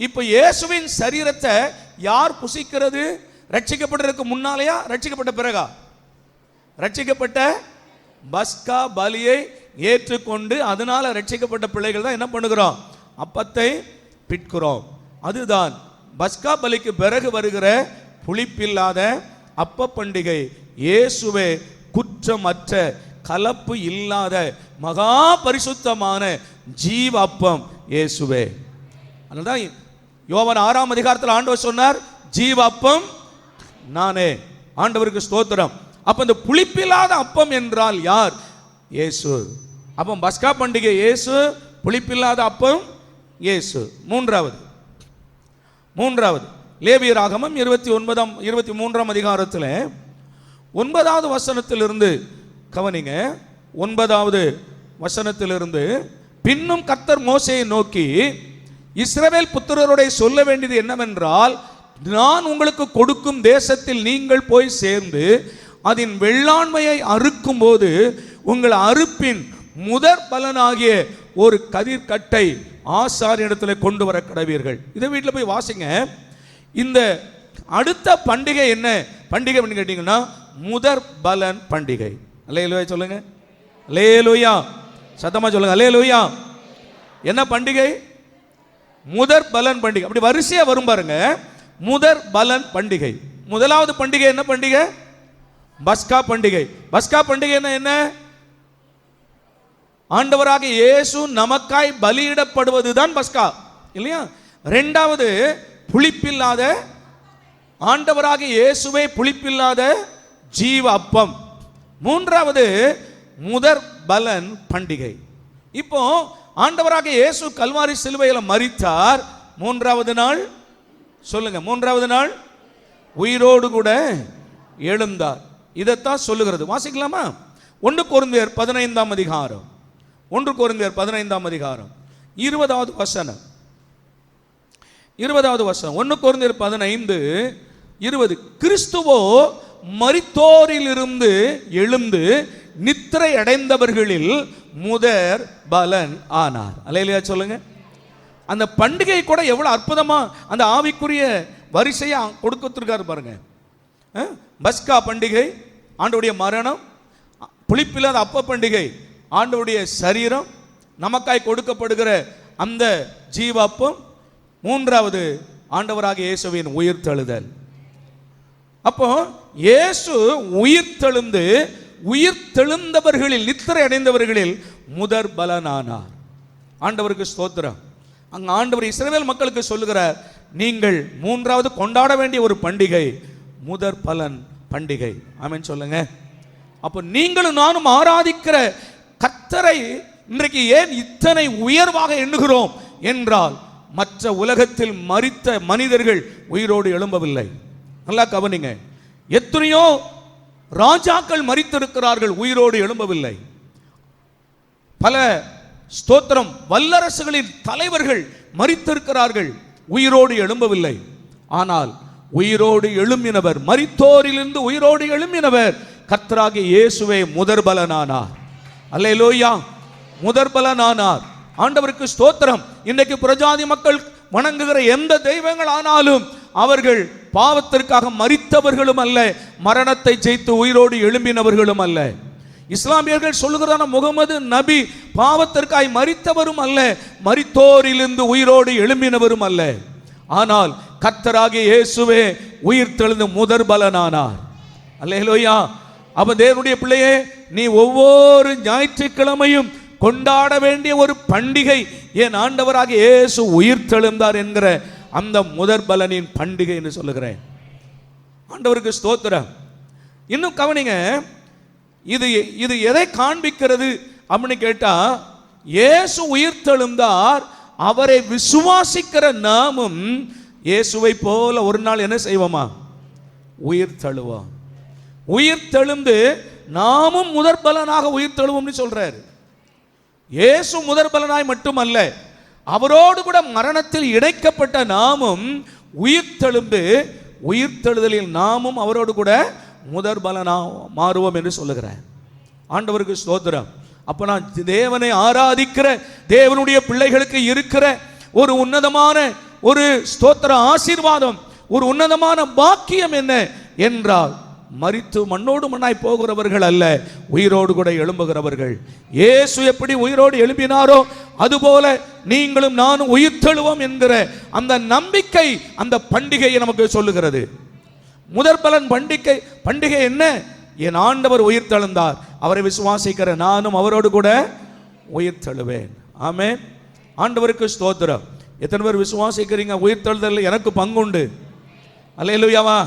S2: இப்ப இயேசுவின் சரீரத்தை யார் புசிக்கிறது? ரட்சிக்கப்பட்டதற்கு முன்னாலேயா, ரட்சிக்கப்பட்ட பிறகா? ரட்சிக்கப்பட்ட பஸ்கா பலியை ஏற்றுக்கொண்டு அதனால ரட்சிக்கப்பட்ட பிள்ளைகள் தான் என்ன பண்ணுகிறோம்? அப்பத்தை பிட்கிறோம். அதுதான் பஸ்கா பலிக்கு பிறகு வருகிற புளிப்பில்லாத அப்ப பண்டிகை. இயேசுவே குற்றமற்ற கலப்பு இல்லாத மகா பரிசுத்தமான ஜீவ அப்பம் இயேசுவே. அதனால்தான் யோவான் 6ஆம் அதிகாரத்தில் ஆண்டவர் சொன்னார், ஜீவ அப்பம் நானே. ஆண்டவருக்கு ஸ்தோத்திரம். அப்ப இந்த புளிப்பில்லாத அப்பம் என்றால் யார்? இயேசு. அப்போ பஸ்கா பண்டிகை இயேசு, புளிப்பில்லாத அப்பம் இயேசு. மூன்றாவது லேவியராகமம் 23ஆம் அதிகாரத்தில் 9வது வசனத்திலிருந்து கவனிங்க. 9வது வசனத்திலிருந்து, பின்னும் கர்த்தர் மோசேயை நோக்கி, இஸ்ரவேல் புத்திரரோட சொல்ல வேண்டியது என்னவென்றால், நான் உங்களுக்கு கொடுக்கும் தேசத்தில் நீங்கள் போய் சேர்ந்து அதன் வெள்ளாண்மையை அறுக்கும் போது உங்கள் அறுப்பின் முதற் பலனாகிய ஒரு கதிர்கட்டை ஆசாரியனிடத்தில் கொண்டு வர கடவீர்கள். இதை வீட்டில் போய் வாசிங்க. இந்த அடுத்த பண்டிகை என்ன பண்டிகை அப்படின்னு கேட்டீங்கன்னா, முதற் பலன் பண்டிகை. அல்லேலூயா சொல்லுங்க. அல்லேலூயா சத்தமா சொல்லுங்க. அல்லேலூயா. என்ன பண்டிகை? முதற் பலன் பண்டிகை. அப்படி வரிசையா வரும் பாருங்க. முதற் பலன் பண்டிகை. முதலாவது பண்டிகை என்ன பண்டிகை? பஸ்கா பண்டிகை. பஸ்கா பண்டிகை என்ன? ஆண்டவராக இயேசு நமக்காய் பலியிடப்படுவதுதான் பஸ்கா, இல்லையா? இரண்டாவது புளிப்பில்லாத, ஆண்டவராக இயேசுவே புளிப்பில்லாத ஜீவ அப்பம். மூன்றாவது முதற் பலன் பண்டிகை. இப்போ ஆண்டவராக இயேசு கல்வாரி சிலுவையில் மரித்தார். மூன்றாவது நாள் சொல்லுங்க, மூன்றாவது நாள் உயிரோடு கூட எழுந்தார். இதைத்தான் சொல்லுகிறது. வாசிக்கலாமா? 1 கொரிந்தியர் 15ஆம் அதிகாரம், 1 கொரிந்தியர் 15ஆம் அதிகாரம் 20வது வசனம். 1 கொரிந்தியர் 15:20, கிறிஸ்துவோ மரித்தோரிலிருந்து எழுந்து நித்திரை அடைந்தவர்களில் முதற் பலன் ஆனார். அல்லேலூயா சொல்லுங்க. அந்த பண்டிகை கூட எவ்வளவு அற்புதமா அந்த ஆவிக்குரிய வரிசையா கொடுத்திருக்காரு பாருங்க. பஸ்கா பண்டிகை ஆண்டவருடைய மரணம், புளிப்பில்லாத அப்ப பண்டிகை ஆண்டவருடைய சரீரம், நமக்காய் கொடுக்கப்படுகிற அந்த ஜீவ அப்பம், மூன்றாவது ஆண்டவராக இயேசுவின் உயிர்த்தெழுதல். அப்போ இயேசு உயிர்த்தெழுந்தவர்களில், நித்திரை அடைந்தவர்களில் முதற் பலனானார். ஆண்டவருக்கு ஸ்தோத்திரம். அங்க ஆண்டவர் இஸ்ரவேல் மக்களுக்கு சொல்லுகிறார், நீங்கள் மூன்றாவது கொண்டாட வேண்டிய ஒரு பண்டிகை முதற் பலன் பண்டிகை. ஆமென் சொல்லுங்க. அப்போ நீங்களும் நானும் ஆராதிக்கிற கர்த்தரை இன்றைக்கு ஏன் இத்தனை உயர்வாக எண்ணுகிறோம் என்றால், மற்ற உலகத்தில் மரித்த மனிதர்கள் உயிரோடு எழும்பவில்லை. நல்லா கவனிங்க. எத்தனையோ ராஜாக்கள் மரித்திருக்கிறார்கள், உயிரோடு எழும்பவில்லை. பல ஸ்தோத்திரம் வல்லரசுகளின் தலைவர்கள் மரித்திருக்கிறார்கள், உயிரோடு எழும்பவில்லை. ஆனால் உயிரோடு எழும்பினவர், மரித்தோரிலிருந்து உயிரோடு எழும்பினவர் கர்த்தராகிய இயேசுவே முதற் பலனானார். அல்லேலூயா, முதற் பலனானார். ஆண்டவருக்கு ஸ்தோத்திரம். இன்றைக்கு பிரஜாதி மக்கள் வணங்குகிற எந்த தெய்வங்கள் ஆனாலும் அவர்கள் பாவத்திற்காக மரித்தவர்களும் அல்ல, மரணத்தை ஜெயித்து உயிரோடு எழும்பினவர்களும் அல்ல. இஸ்லாமியர்கள் சொல்லுகிறான முகமது நபி பாவத்திற்காய் மரித்தவரும் அல்ல, மரித்தோரிலிருந்து உயிரோடு எழும்பினவரும் அல்ல. ஆனால் கர்த்தராகிய இயேசுவே உயிர்த்தெழுந்து முதற் பலனானார். அல்லேலூயா. அப்ப தேவனுடைய பிள்ளையே, நீ ஒவ்வொரு ஞாயிற்றுக்கிழமையும் கொண்டாட வேண்டிய ஒரு பண்டிகை என் ஆண்டவராக இயேசு உயிர்த்தெழுந்தார் என்கிற அந்த முதற் பலனின் பண்டிகை என்று சொல்லுகிறேன். ஆண்டவருக்கு ஸ்தோத்திரம். இன்னும் கவனிங்க, இது எதை காண்பிக்கிறது அப்படின்னு கேட்டா, இயேசு உயிர்த்தெழுந்தார், அவரை விசுவாசிக்கிற நாமும் இயேசுவை போல ஒரு நாள் என்ன செய்வோமா? உயிர்த்தெழுவோம். உயிர்த்தெழுந்து நாமும் முதற் பலனாக உயிர்த்தெழுவோம்னு சொல்றாரு. இயேசு முதற் பலனாய் மட்டுமல்ல, அவரோடு கூட மரணத்தில் இணைக்கப்பட்ட நாமும் உயிர்த்தெழுந்து, உயிர்த்தெழுதலில் நாமும் அவரோடு கூட முதற் பலனா மாறுவோம் என்று சொல்லுகிறார். ஆண்டவருக்கு ஸ்தோத்திரம். அப்ப நான் தேவனை ஆராதிக்கிற தேவனுடைய பிள்ளைகளுக்கு இருக்கிற ஒரு உன்னதமான ஒரு ஸ்தோத்திர ஆசீர்வாதம், ஒரு உன்னதமான பாக்கியம் என்ன என்றால், மரித்து மண்ணோடு மண்ணாய் போகிறவர்கள் அல்ல, உயிரோடு கூட எழும்புகிறவர்கள். இயேசு எப்படி உயிரோடு எழும்பினாரோ அதுபோல நீங்களும் நானும் உயிர்த்தெழுவோம் என்கிற அந்த நம்பிக்கை அந்த பண்டிகையை நமக்கு சொல்லுகிறது. முதற் பலன் பண்டிகை என்ன? என் ஆண்டவர் உயிர்த்தெழுந்தார், அவரை விசுவாசிக்கிற நானும் அவரோடு கூட உயிர்த்தெழுவேன். ஆமென். ஆண்டவருக்கு ஸ்தோத்திரம். எத்தனை பேர் விசுவாசிக்கிறீங்க உயிர்த்தெழுதல் எனக்கு பங்குண்டு? அல்லேலூயாவா.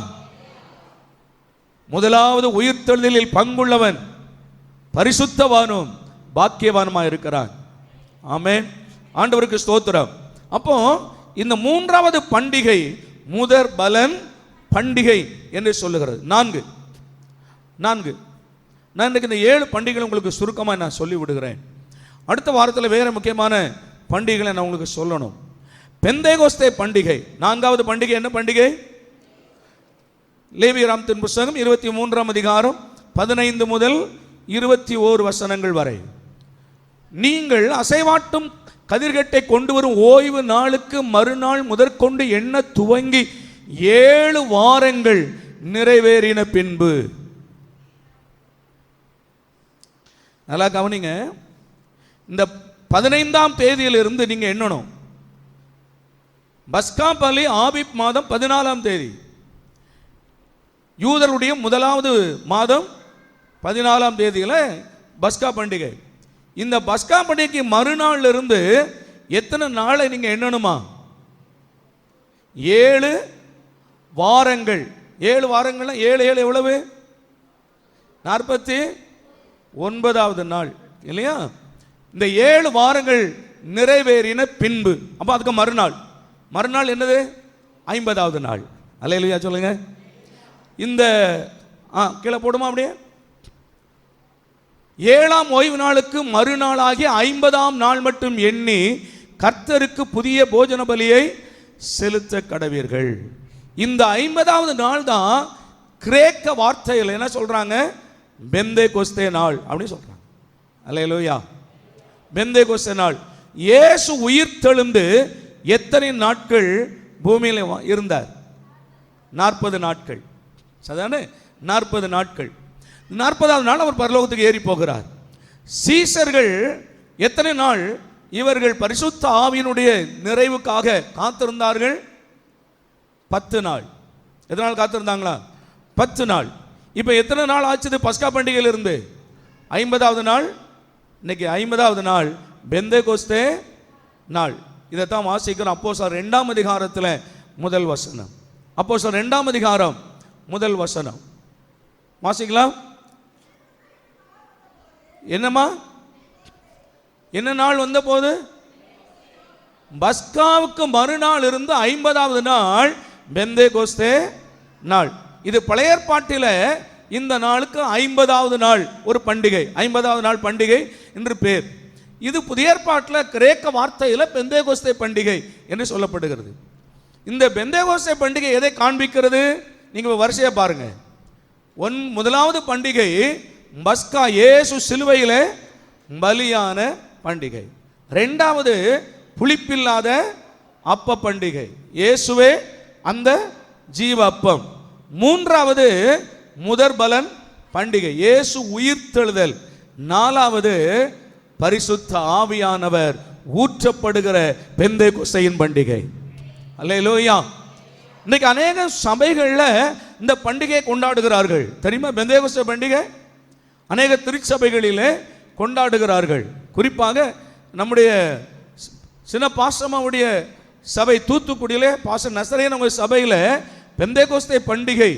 S2: முதலாவது உயிர்த்தெழுதலில் பங்குள்ளவன் பரிசுத்தவானும் பாக்கியவானுமாய் இருக்கிறான். ஆமென். ஆண்டவருக்கு ஸ்தோத்திரம். அப்போ இந்த மூன்றாவது பண்டிகை முதற் பலன் பண்டிகை என்று சொல்லுகிறது. நான்கு நான் இன்றைக்கு இந்த 7 பண்டிகைகள் உங்களுக்கு சுருக்கமாக நான் சொல்லி விடுகிறேன். அடுத்த வாரத்தில் வேற முக்கியமான பண்டிகைகளை நான் உங்களுக்கு சொல்லணும். பெந்தேகோஸ்தே பண்டிகை, 4வது பண்டிகை. என்ன பண்டிகை? லேவியராமத்தின் புத்தகம் 23ஆம் அதிகாரம் 15 முதல் 21 வசனங்கள் வரை. நீங்கள் அசைவாட்டும் கதிர்கட்டை கொண்டு வரும் ஓய்வு நாளுக்கு மறுநாள் முதற்கொண்டு எண்ண துவங்கி 7 வாரங்கள் நிறைவேறின பின்பு. நல்லா கவனிங்க. இந்த 15ஆம் தேதியிலிருந்து நீங்க எண்ணணும். பஸ்கா பலி ஆபிப் மாதம் 14ஆம் தேதி. யூதருடைய முதலாவது மாதம் 14ஆம் தேதியில பஸ்கா பண்டிகை. இந்த பஸ்கா பண்டிகைக்கு மறுநாள் இருந்து எத்தனை நாளை நீங்க எண்ணணுமா? 7 வாரங்கள். 7 வாரங்கள் 7 7 எவ்வளவு? 49வது நாள் இல்லையா? இந்த 7 வாரங்கள் நிறைவேறின பின்பு, அப்ப அதுக்கு மறுநாள் என்னது? 50வது நாள். அல்லேலூயா சொல்லுங்க. இந்த கீழே போடுமா அப்படியே. 7ஆம் ஓய்வு நாளுக்கு மறுநாளாகிய 50ஆம் நாள் மட்டும் எண்ணி கர்த்தருக்கு புதிய போஜன பலியை செலுத்த கடவீர்கள். இந்த 50வது நாள் தான் கிரேக்க வார்த்தையில் என்ன சொல்றாங்க? பெந்தேகோஸ்தே நாள் அப்படின்னு சொல்றாங்க. அல்லேலூயா. பெந்தேகோஸ்தே நாள். இயேசு உயிர்த்தெழுந்து எத்தனை நாட்கள் பூமியில் இருந்தார்? 40 நாட்கள். சரிதானே? 40 நாட்கள். 40வது நாள் அவர் பரலோகத்துக்கு ஏறி போகிறார். சீசர்கள் எத்தனை நாள் இவர்கள் பரிசுத்த ஆவியினுடைய நிறைவுக்காக காத்திருந்தார்கள்? 10 நாள். எத்தனை நாள் காத்திருந்தாங்களா? 10 நாள். இப்போ எத்தனை நாள் ஆச்சு பஸ்கா பண்டிகையில் இருந்து? 50வது நாள். இன்னைக்கு 50வது நாள் பெந்தேகோஸ்தே நாள். இதைத்தான் வாசிக்கிறோம் அப்போஸ்தலர் 2ஆம் அதிகாரத்தில் முதல் வசனம். அப்போஸ்தலர் 2ஆம் அதிகாரம் முதல் வசனம் வாசிக்கலாம். என்னம்மா? என்ன நாள் வந்த போது? பஸ்காவுக்கு மறுநாள் இருந்து 50வது நாள் பெந்தேகோஸ்தே நாள். இது பழைய ஏற்பாட்டில் இந்த நாளுக்கு 50வது நாள் ஒரு பண்டிகை, 50வது நாள் பண்டிகை என்று பேர். இது புதிய ஏற்பாட்டில் கிரேக்க வார்த்தையில் பெந்தேகோஸ்தே பண்டிகை என்று சொல்லப்படுகிறது. இந்த பெந்தேகோஸ்தே பண்டிகை எதை காண்பிக்கிறது? நீங்க வரிசையா பாருங்க. முதலாவது பண்டிகை பஸ்கா, இயேசு சிலுவையிலே பலியான பண்டிகை. 2வது புளிப்பில்லாத அப்ப பண்டிகை, இயேசுவே அந்த ஜீவ அப்பம். 3வது முதற் பலன் பண்டிகை, இயேசு உயிர்த்தெழுதல். 4வது பரிசுத்த ஆவியானவர் ஊற்றப்படுகிற பெந்தேகோஸ்தேயின் பண்டிகை. அல்லேலூயா. இன்னைக்கு அநேக சபைகளில் இந்த பண்டிகையை கொண்டாடுகிறார்கள். தெரியுமா? பெந்தேகோஸ்தே பண்டிகை அநேக திருச்சபைகளிலே கொண்டாடுகிறார்கள். குறிப்பாக நம்முடைய சின்ன பாஸ்டமாவுடைய சபை தூத்துக்குடியிலே பாஸ்டர் நசரேயன் அவங்க சபையில் பெந்தேகோஸ்தே பண்டிகை,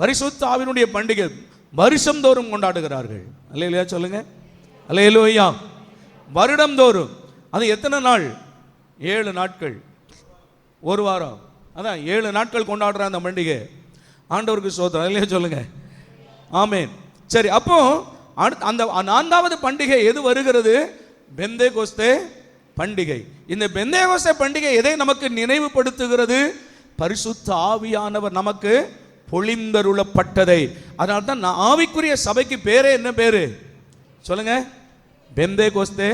S2: பரிசுத்த ஆவியினுடைய பண்டிகை வருஷம்தோறும் கொண்டாடுகிறார்கள். அல்லேலூயா சொல்லுங்க. அல்லேலூயா. வருடம்தோறும். அது எத்தனை நாள்? 7 நாட்கள், ஒரு வாரம். அதான் 7 நாட்கள் கொண்டாடுற அந்த பண்டிகை. ஆண்டவருக்கு ஸ்தோத்திரம். அல்லேலூயா சொல்லுங்க. ஆமென். சரி, அப்போ அந்த 4வது பண்டிகை எது வருகிறது? பெந்தேகோஸ்தே பண்டிகை. இந்த பெந்தேகோஸ்தே பண்டிகை எதை நமக்கு நினைவுபடுத்துகிறது? பரிசுத்த ஆவியானவர் நமக்கு பொழிந்தருளப்பட்டதை. அதனால தான் ஆவிக்குரிய சபைக்கு பேரே என்ன பேரு சொல்லுங்க? பெந்தேகோஸ்தே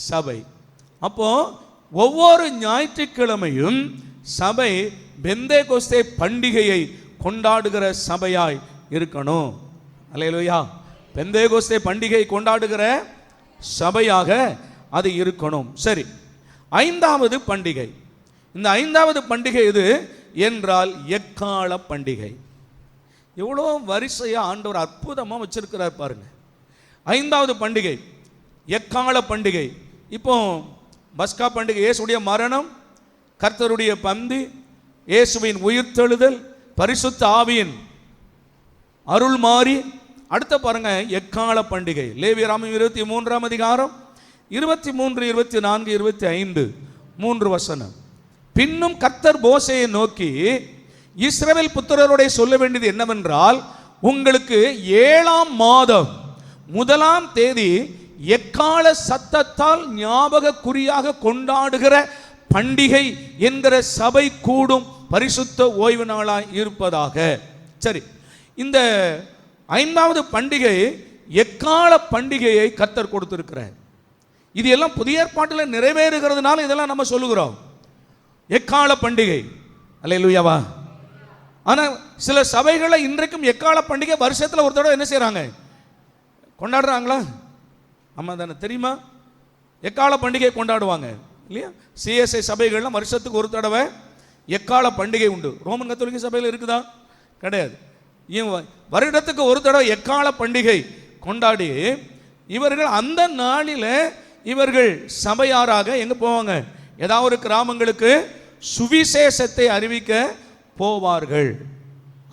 S2: சபை. அப்போ ஒவ்வொரு ஞாயிற்றுக்கிழமையும் சபை பெந்தேகோஸ்தே பண்டிகையை கொண்டாடுகிற சபையாய் இருக்கணும். அல்லேலூயா. பெந்தேகோஸ்தே பண்டிகை கொண்டாடுகிற சபையாக அது இருக்கணும். சரி, ஐந்தாவது பண்டிகை. இந்த ஐந்தாவது பண்டிகை எது என்றால் எக்கால பண்டிகை. எவ்வளோ வரிசையாக ஆண்டவர் அற்புதமாக வச்சிருக்கிறார் பாருங்க. ஐந்தாவது பண்டிகை எக்கால பண்டிகை. இப்போ பஸ்கா பண்டிகை, இயேசுடைய மரணம், கர்த்தருடைய பந்தி, இயேசுவின் உயிர்த்தெழுதல், பரிசுத்த ஆவியின் அருள் மாறி. அடுத்த பாருங்க எக்கால பண்டிகை. லேவியராகமம் 23ஆம் அதிகாரம் 23, 24, 25 3 வசனம். பின்னும் கர்த்தர் மோசேயை நோக்கி, இஸ்ரவேல் புத்திரரோட சொல்ல வேண்டியது என்னவென்றால், உங்களுக்கு 7ஆம் மாதம் 1ஆம் தேதி எக்கால சத்தத்தால் ஞாபக குறியாக கொண்டாடுகிற பண்டிகை என்கிற சபை கூடும் பரிசுத்த ஓய்வு நாளாய் இருப்பதாக. சரி, இந்த ஐந்தாவது பண்டிகை எக்கால பண்டிகையை கர்த்தர் கொடுத்திருக்கிறார். இது எல்லாம் புதிய ஏற்பாட்டில் நிறைவேறுகிறதுனால இதெல்லாம் நம்ம சொல்லுகிறோம் எக்கால பண்டிகை. அல்லேலூயாவா. ஆனால் சில சபைகளை இன்றைக்கும் எக்கால பண்டிகை வருஷத்தில் ஒரு தடவை என்ன செய்கிறாங்க, கொண்டாடுறாங்களா? ஆமாம் தானே, தெரியுமா? எக்கால பண்டிகை கொண்டாடுவாங்க இல்லையா? சிஎஸ்ஐ சபைகள்லாம் வருஷத்துக்கு ஒரு தடவை எக்கால பண்டிகை உண்டு. ரோமன் கத்தோலிக்க சபையில் இருக்குதா? கிடையாது. வருடத்துக்கு ஒரு தடவை எக்கால பண்டிகை கொண்டாடி இவர்கள் அந்த நாளில் இவர்கள் சபையாராக எங்கே போவாங்க? ஏதாவது ஒரு கிராமங்களுக்கு சுவிசேஷத்தை அறிவிக்க போவார்கள்.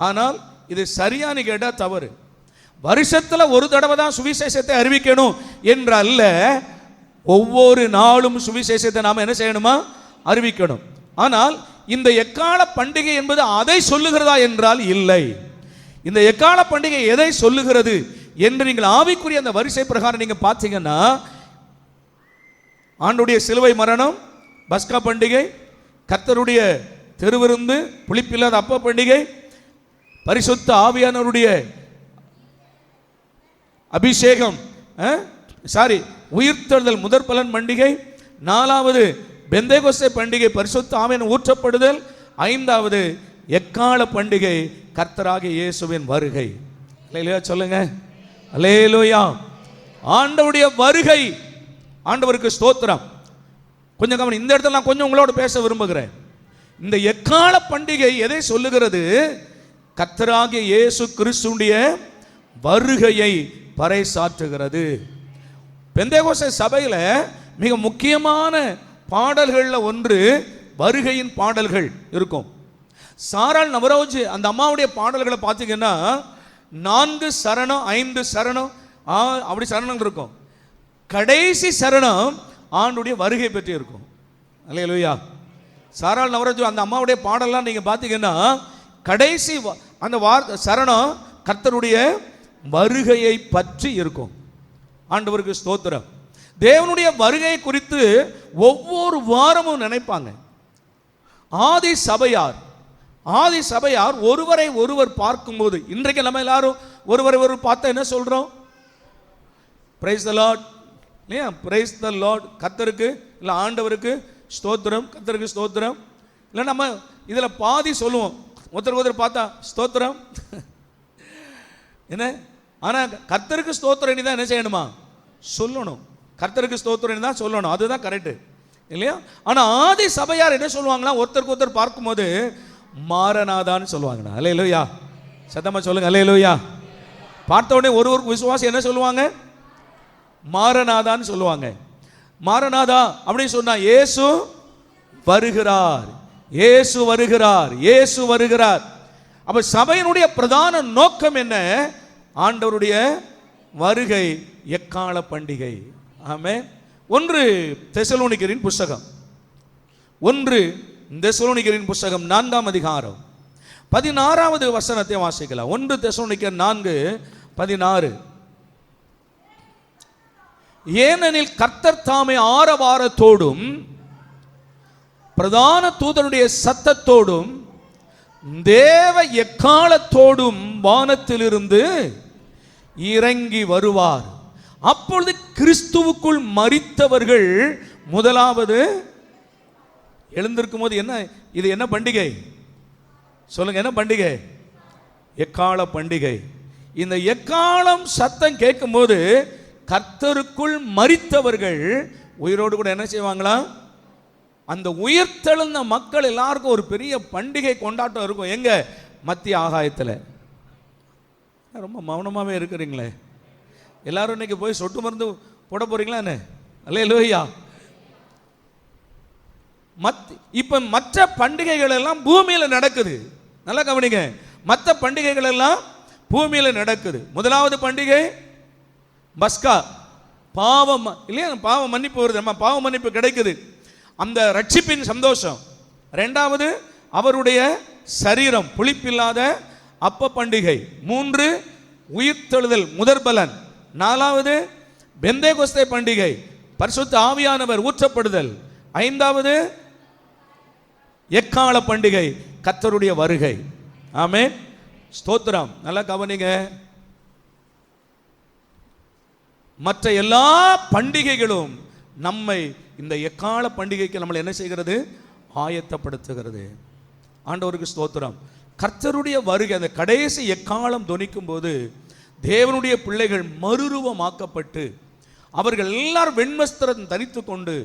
S2: ஆனால் இது சரியானு கேட்டால் தவறு. வருஷத்தில் ஒரு தடவை தான் சுவிசேஷத்தை அறிவிக்கணும் என்று அல்ல, ஒவ்வொரு நாளும் சுவிசேஷத்தை நாம் என்ன செய்யணுமா? அறிவிக்கணும். ஆனால் இந்த எக்கால பண்டிகை என்பது அதை சொல்லுகிறதா என்றால் இல்லை. இந்த எக்கால பண்டிகை எதை சொல்லுகிறது என்று நீங்கள் ஆவிக்குரிய அந்த வரிசை பிரகாரம் நீங்க பார்த்தீங்கன்னா, ஆண்டுடைய சிலுவை மரணம், பஸ்கா பண்டிகை, கர்த்தருடைய திருவிருந்து, புளிப்பில்லாத அப்ப பண்டிகை, பரிசுத்த ஆவியானவருடைய அபிஷேகம், உயிர்த்தெழுதல் முதற் பலன் பண்டிகை, 4வது பெந்தேகோஸ்தே பண்டிகை, பரிசுத்த ஆவியானவர் ஊற்றப்படுதல், 5வது எக்கால பண்டிகை, கர்த்தராகிய இயேசுவின் வருகை. அல்லேலூயா சொல்லுங்க. அல்லேலூயா. ஆண்டவருடைய வருகை. ஆண்டவருக்கு ஸ்தோத்திரம். கொஞ்சம் கவனம். இந்த இடத்துல நான் கொஞ்சம் உங்களோட பேச விரும்புகிறேன். இந்த எக்கால பண்டிகை எதை சொல்லுகிறது? கர்த்தராகிய இயேசு கிறிஸ்துவுடைய வருகையை பறைசாற்றுகிறது. பெந்தேகோஸ்தே சபையில மிக முக்கியமான பாடல்களில் ஒன்று வருகையின் பாடல்கள் இருக்கும். சாராள் நவரோஜ் அந்த அம்மாவுடைய பாடல்களை பார்த்தீங்கன்னா 4 சரணம் 5 சரணம் அப்படி சரணம் இருக்கும். கடைசி சரணம் ஆண்டுடைய வருகை பற்றி இருக்கும். அல்லேலூயா. சாராள் நவரோஜ் அந்த அம்மாவுடைய பாடலாம் நீங்க பார்த்தீங்கன்னா கடைசி அந்த சரணம் கர்த்தருடைய வருகையை பற்றி இருக்கும். ஆண்டவருக்கு ஸ்தோத்திரம். தேவனுடைய வருகை குறித்து ஒவ்வொரு வாரமும் நினைப்பாங்க. ஆதி சபையார் ஒருவரை ஒருவர் பார்க்கும்போது, இன்றைக்கு நம்ம எல்லாரும் ஒருவரை ஒருவர் பார்த்தா என்ன சொல்றோம்? பிரைஸ் தி லார்ட் இல்லையா? Praise the Lord. கர்த்தருக்கு இல்லை ஆண்டவருக்கு ஸ்தோத்திரம், கர்த்தருக்கு ஸ்தோத்திரம். இல்லை நம்ம இதில் பாதி சொல்லுவோம், ஒருத்தர் பார்த்தா ஸ்தோத்திரம் என்ன. ஆனால் கர்த்தருக்கு ஸ்தோத்திரம் தான் என்ன செய்யணுமா? சொல்லணும். கர்த்தருக்கு ஸ்தோத்திரம் தான் சொல்லணும், அதுதான் கரெக்டு இல்லையா? ஆனால் ஆதி சபையார் என்ன சொல்லுவாங்களா? ஒருத்தருக்கு ஒருத்தர் பார்க்கும்போது மாரநாதான்னு சொல்லுவாங்கண்ணா. அல்லேலூயா. சத்தமா சொல்லுங்க அல்லேலூயா. பார்த்த உடனே ஒருவருக்கு விசுவாசி என்ன சொல்லுவாங்க? மாரநாதான்னு சொல்லுவாங்க. மாரநாதா அப்படின்னு சொன்னா இயேசு வருகிறார், இயேசு வருகிறார், இயேசு வருகிறார். அப்ப சபையினுடைய பிரதான நோக்கம் என்ன? ஆண்டவருடைய வருகை, எக்கால பண்டிகை. ஆமென். 1 தெசலோனிக்கரின் புஸ்தகம் 4ஆம் அதிகாரம் 16வது வசனத்தை வாசிக்கலாம். 1 தெசலோனிக்கர் 4:16. ஏனெனில் கர்த்தர் தாமே ஆரவாரத்தோடும் பிரதான தூதனுடைய சத்தத்தோடும் தேவ எக்காலத்தோடும் வானத்திலிருந்து இறங்கி வருவார். அப்பொழுது கிறிஸ்துவுக்குள் மரித்தவர்கள் முதலாவது எழுந்திருக்கும் போது என்ன, இது என்ன பண்டிகை? சொல்லுங்க, என்ன பண்டிகை? எக்கால பண்டிகை. இந்த எக்காலம் சத்தம் கேட்கும்போது கர்த்தருக்குள் மரித்தவர்கள் உயிரோடு கூட என்ன செய்வாங்களா? அந்த உயிர்த்தெழுந்த மக்கள் எல்லாருக்கும் ஒரு பெரிய பண்டிகை கொண்டாட்டம் இருக்கும். எங்க? மத்திய ஆகாயத்தில். ரொம்ப மௌனமாகவே இருக்கிறீங்களே. எல்லாரும் இன்னைக்கு போய் சொட்டு மருந்து போட போறீங்களா என்ன? அல்லேலூயா. இப்ப மற்ற பண்டிகைகள் எல்லாம் பூமியில நடக்குது. நல்லா கவனிங்க, மற்ற பண்டிகைகள் எல்லாம் பூமியில நடக்குது. முதலாவது பண்டிகை பஸ்கா, பாவம் இல்லையா? பாவ மன்னிப்பு வருது, நம்ம பாவ மன்னிப்பு கிடைக்குது, அந்த ரட்சிப்பின் சந்தோஷம். இரண்டாவது அவருடைய சரீரம், புளிப்பில்லாத அப்ப பண்டிகை. 3 உயிர்த்தெழுதல், முதற்பலன். 4வது பெந்தேகோஸ்தே பண்டிகை, பரிசுத்த ஆவியானவர் ஊற்றப்படுதல். 5வது எக்கால பண்டிகை, கர்த்தருடைய வருகை. ஆமென், ஸ்தோத்திரம். நல்லா கவனிங்க, மற்ற எல்லா பண்டிகைகளும் நம்மை இந்த எக்கால பண்டிகைக்கு நம்மளை என்ன செய்கிறது? ஆயத்தப்படுத்துகிறது. ஆண்டவருக்கு ஸ்தோத்திரம். கர்த்தருடைய வருகை, அந்த கடைசி எக்காலம் தொனிக்கும் போது தேவனுடைய பிள்ளைகள் மறுரூபமாக்கப்பட்டு அவர்கள் எல்லாரும் வெண்வஸ்திரம் தரித்து கொண்டு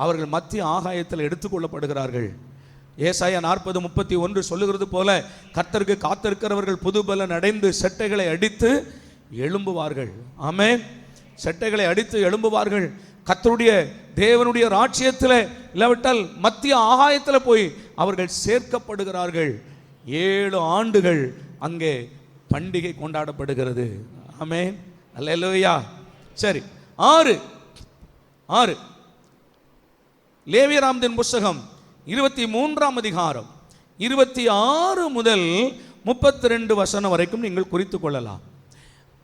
S2: அவர்கள் மத்திய ஆகாயத்தில் எடுத்துக்கொள்ளப்படுகிறார்கள். ஏசாயா 40:31 சொல்லுகிறது போல, கர்த்தருக்கு காத்திருக்கிறவர்கள் புதுபலன் அடைந்து செட்டைகளை அடித்து எழும்புவார்கள். ஆமென், செட்டைகளை அடித்து எழும்புவார்கள். கர்த்தருடைய தேவனுடைய ராஜ்யத்தில் இல்லாவிட்டால் மத்திய ஆகாயத்தில் போய் அவர்கள் சேர்க்கப்படுகிறார்கள். 7 ஆண்டுகள் அங்கே பண்டிகை கொண்டாடப்படுகிறது. ஆமென், அல்லேலூயா. சரி, 6 லேவியராமத்தின் புஸ்தகம் 23ஆம் அதிகாரம் 26 முதல் 32 வசனம் வரைக்கும் நீங்கள் குறித்துக் கொள்ளலாம்.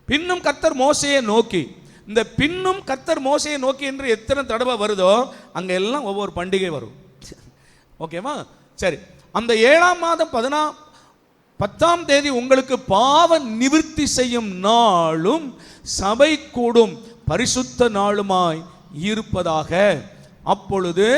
S2: பின்னும் கர்த்தர் மோசேயை நோக்கி, இந்த பின்னும் கர்த்தர் மோசேயை நோக்கி என்று எத்தனை தடவை வருதோ அங்க எல்லாம் ஒவ்வொரு பண்டிகை வரும். ஓகேவா? சரி, அந்த 7ஆம் மாதம் 10ஆம் தேதி உங்களுக்கு பாவ நிவிர்த்தி செய்யும் நாளும் சபை கூடும் பரிசுத்த நாளுமாய் இருப்பதாக. அப்பொழுது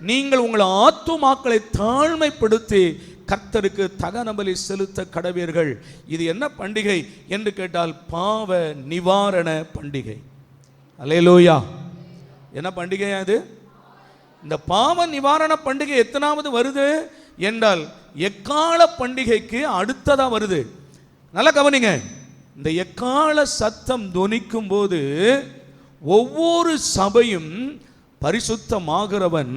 S2: நீங்கள் உங்கள் ஆத்துமாக்களை தாழ்மைப்படுத்தி கர்த்தருக்கு தகன பலி செலுத்த கடவீர்கள். இது என்ன பண்டிகை என்று கேட்டால் பாவ நிவாரண பண்டிகை. அல்லேலூயா. என்ன பண்டிகை அது? இந்த பாவ நிவாரண பண்டிகை எத்தனாவது வருது என்றால் எக்கால பண்டிகைக்கு அடுத்ததா வருது. நல்லா கவனிங்க, இந்த எக்கால சத்தம் தொனிக்கும் போது ஒவ்வொரு சபையும் பரிசுத்தமாகிறவன்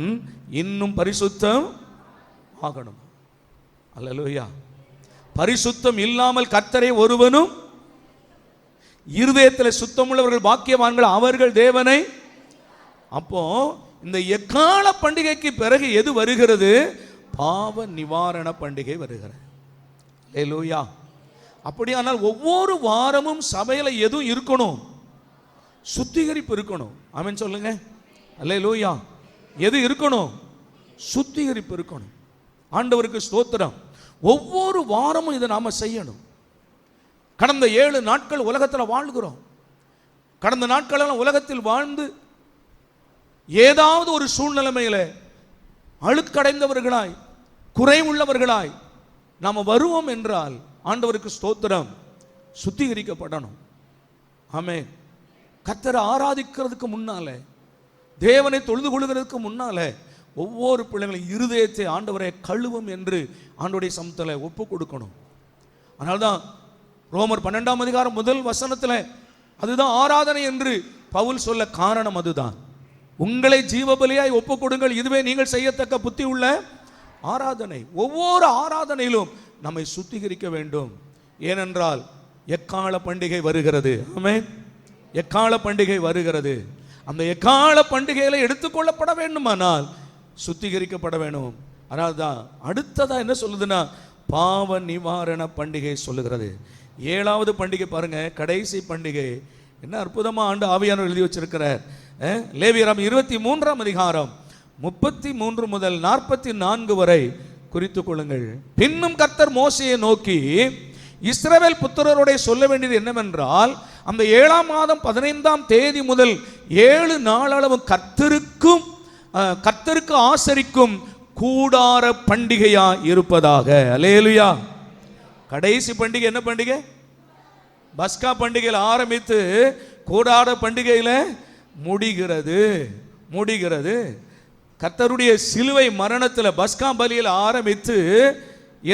S2: இன்னும் பரிசுத்தம் ஆகணும். அல்லேலூயா. பரிசுத்தம் இல்லாமல் கர்த்தரை ஒருவனும், இருதயத்தில் சுத்தமுள்ளவர்கள் பாக்கியவான்கள், அவர்கள் தேவனை. அப்போ இந்த எக்கால பண்டிகைக்கு பிறகு எது வருகிறது? பாவ நிவாரண பண்டிகை வருகிறது. அல்லேலூயா. அப்படியானால் ஒவ்வொரு வாரமும் சபையில எதுவும் இருக்கணும்? சுத்திகரிப்பு இருக்கணும். ஆமென் சொல்லுங்க. அல்லேலூயா. எது இருக்கணும்? சுத்திகரிப்பு இருக்கணும். ஆண்டவருக்கு ஸ்தோத்திரம். ஒவ்வொரு வாரமும் இதை நாம செய்யணும். கடந்த 7 நாட்கள் உலகத்தில் வாழ்கிறோம். கடந்த நாட்களெல்லாம் உலகத்தில் வாழ்ந்து ஏதாவது ஒரு சூழ்நிலைமையில அழுக்கடைந்தவர்களாய், குறைவுள்ளவர்களாய் நாம வருவோம் என்றால் ஆண்டவருக்கு ஸ்தோத்திரம், சுத்திகரிக்கப்படணும். ஆமென். கர்த்தரை ஆராதிக்கிறதுக்கு முன்னாலே, தேவனை தொழுது கொள்கிறதுக்கு முன்னாலே ஒவ்வொரு பிள்ளைகளும் இருதயத்தை ஆண்டவரை கழுவும் என்று ஆண்டவருடைய சமூகத்தில் ஒப்பு கொடுக்கணும். அதனால்தான் ரோமர் 12ஆம் அதிகாரம் 1 வசனத்தில் அதுதான் ஆராதனை என்று பவுல் சொல்ல காரணம் அதுதான். உங்களை ஜீவபலியாய் ஒப்பு கொடுங்கள், இதுவே நீங்கள் செய்யத்தக்க புத்தி உள்ள ஆராதனை. ஒவ்வொரு ஆராதனையிலும் நம்மை சுத்திகரிக்க வேண்டும். ஏனென்றால் எக்கால பண்டிகை வருகிறது. ஆமென். எக்கால பண்டிகை வருகிறது. அந்த எக்கால பண்டிகையில எடுத்துக்கொள்ளப்பட வேண்டுமானால் சுத்திகரிக்கப்பட வேண்டும். அதனால்தான் அடுத்ததா என்ன சொல்லுதுன்னா பாவ நிவாரண பண்டிகை சொல்லுகிறது. 7வது பண்டிகை பாருங்க, கடைசி பண்டிகை. என்ன அற்புதமா ஆண்டு ஆவியானவர் எழுதி வச்சிருக்கிறார். லேவியராம் 23ஆம் அதிகாரம் 33 முதல் 44 வரை குறித்துக் கொள்ளுங்கள். பின்னும் கர்த்தர் மோசேயை நோக்கி, இஸ்ரவேல் புத்திரரோட சொல்ல வேண்டியது என்னவென்றால், அந்த 7ஆம் மாதம் 15ஆம் தேதி முதல் 7 நாளளவும் கர்த்தருக்கு ஆசரிக்கும் கூடார பண்டிகையா இருப்பதாக. அல்லேலூயா. கடைசி பண்டிகை என்ன பண்டிகை? பஸ்கா பண்டிகையில் ஆரம்பித்து கூடார பண்டிகையில முடிகிறது. கர்த்தருடைய சிலுவை மரணத்தில் பஸ்கா பலியில் ஆரம்பித்து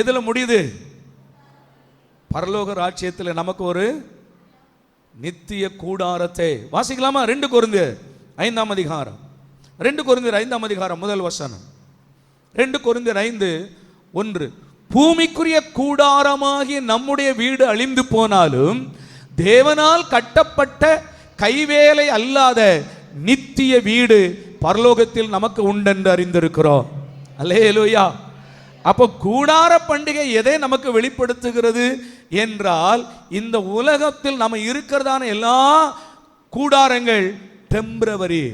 S2: எதுல முடியுது? பரலோக ராஜ்யத்தில் நமக்கு ஒரு நித்திய கூடாரத்தை வாசிக்கலாமா? 2 கொரிந்தியர் 5ஆம் அதிகாரம், 2 கொரிந்தியர் 5ஆம் அதிகாரம் முதல் வசனம். 2 கொரிந்தியர் 5:1. பூமிக்குரிய கூடாரமாகிய நம்முடைய வீடு அழிந்து போனாலும் தேவனால் கட்டப்பட்ட கைவேலை அல்லாத நித்திய வீடு பரலோகத்தில் நமக்கு உண்டென்று அறிந்திருக்கிறோம். அல்லேலூயா. அப்போ கூடார பண்டிகை எதை நமக்கு வெளிப்படுத்துகிறது என்றால், இந்த உலகத்தில் நம்ம இருக்கிறதான எல்லா கூடாரங்கள் டெம்பரவரி,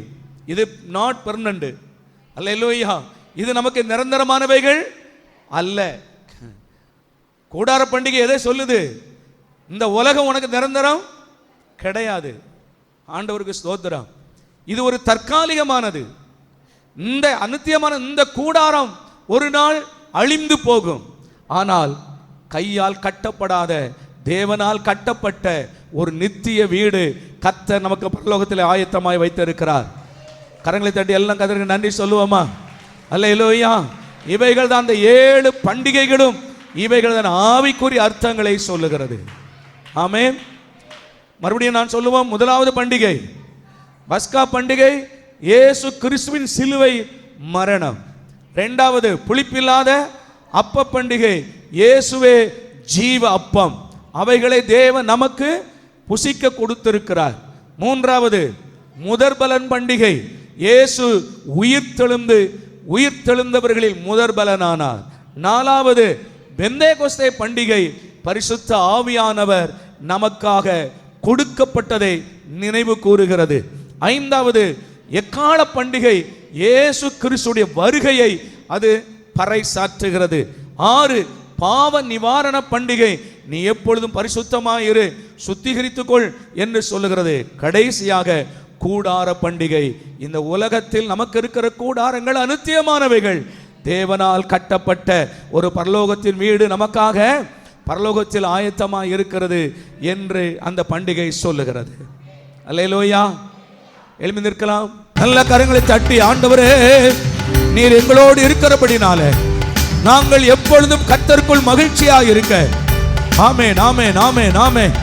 S2: இது நாட் பெர்மனன்ட். அல்லேலூயா. இது நமக்கு நிரந்தரமானவைகள் அல்ல. கூடார பண்டிகை எதை சொல்லுது? இந்த உலகம் உனக்கு நிரந்தரம் கிடையாது. ஆண்டவருக்கு ஸ்தோத்திரம். இது ஒரு தற்காலிகமானது. இந்த அநித்தியமான இந்த கூடாரம் ஒரு நாள் அழிந்து போகும். ஆனால் கையால் கட்டப்படாத தேவனால் கட்டப்பட்ட ஒரு நித்திய வீடு கர்த்தர் நமக்கு பரலோகத்தில் ஆயத்தமாய் வைத்திருக்கிறார். கரங்களை தட்டி எல்லாம் கர்த்தருக்கு நன்றி சொல்லுவோமா? அல்லேலூயா. இவைகள் தான் அந்த 7 பண்டிகைகளும் இவைகள் தான் ஆவிக்குரிய அர்த்தங்களை சொல்லுகிறது. ஆமென். மறுபடியும் நான் சொல்லுவோம். முதலாவது பண்டிகை பஸ்கா பண்டிகை, இயேசு கிறிஸ்துவின் சிலுவை மரணம். இரண்டாவது புளிப்பில்லாத அப்ப பண்டிகை, இயேசுவே ஜீவ அப்பம். அவைகளை தேவன் நமக்கு புசிக்க கொடுத்திருக்கிறார். மூன்றாவது முதற்பலன் பண்டிகை, இயேசு உயிர்த்தெழுந்தவர்களில் முதற்பலனானார். நாலாவது பெந்தேகொஸ்தே பண்டிகை, பரிசுத்த ஆவியானவர் நமக்காக கொடுக்கப்பட்டதை நினைவு கூறுகிறது. ஐந்தாவது எக்கால பண்டிகை, இயேசு கிறிஸ்துடைய வருகையை அது பறைசாற்றுகிறது. 6 பாவ நிவாரண பண்டிகை, நீ எப்பொழுதும் பரிசுத்தமாயிரு, சுத்திகரித்துக்கொள் என்று சொல்லுகிறது. கடைசியாக கூடார பண்டிகை, இந்த உலகத்தில் நமக்கு இருக்கிற கூடாரங்கள் அநித்தியமானவைகள். தேவனால் கட்டப்பட்ட ஒரு பரலோகத்தின் வீடு நமக்காக பரலோகத்தில் ஆயத்தமாய் இருக்கிறது என்று அந்த பண்டிகை சொல்லுகிறது. அல்லேலூயா. எழுப்பி நிற்கலாம். நல்ல கரங்களை தட்டி, ஆண்டவரே நீர் எங்களோடு இருக்கிறபடினால நாங்கள் எப்பொழுதும் கர்த்தருக்குள் மகிழ்ச்சியாக இருக்க. ஆமென், ஆமென், ஆமென், ஆமென்.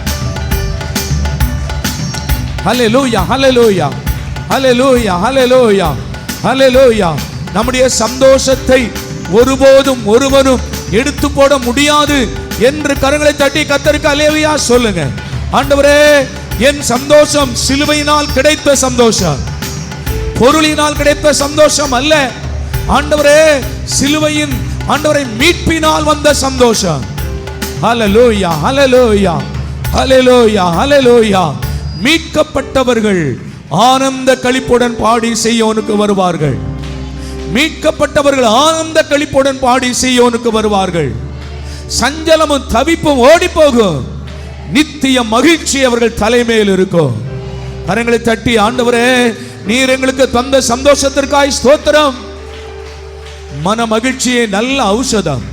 S2: ஹல்லேலூயா, ஹல்லேலூயா, ஹல்லேலூயா, ஹல்லேலூயா, ஹல்லேலூயா. நம்முடைய சந்தோஷத்தை ஒருபோதும் ஒருவரும் எடுத்து போட முடியாது என்று கரங்களை தட்டி கர்த்தருக்கு அல்லேலூயா சொல்லுங்க. ஆண்டவரே என் சந்தோஷம் சிலுவையினால் கிடைத்த சந்தோஷம், பொருளினால் கிடைத்த சந்தோஷம் அல்ல. ஆண்டவரே சிலுவையின் ஆண்டவரை மீட்பினால் வந்த சந்தோஷம். ஹல்லேலூயா, ஹல்லேலூயா, ஹல்லேலூயா, ஹல்லேலூயா. மீட்கப்பட்டவர்கள் ஆனந்த களிப்புடன் பாடி சீயோனுக்கு வருவார்கள். மீட்கப்பட்டவர்கள் ஆனந்த களிப்புடன் பாடி சீயோனுக்கு வருவார்கள். சஞ்சலமும் தவிப்பும் ஓடி போகும். நித்திய மகிழ்ச்சி அவர்கள் தலைமையில் இருக்கும். கரங்களை தட்டி, ஆண்டவரே நீர் எங்களுக்கு தந்த சந்தோஷத்திற்காய் ஸ்தோத்திரம். மன மகிழ்ச்சியே நல்ல ஔஷதம்.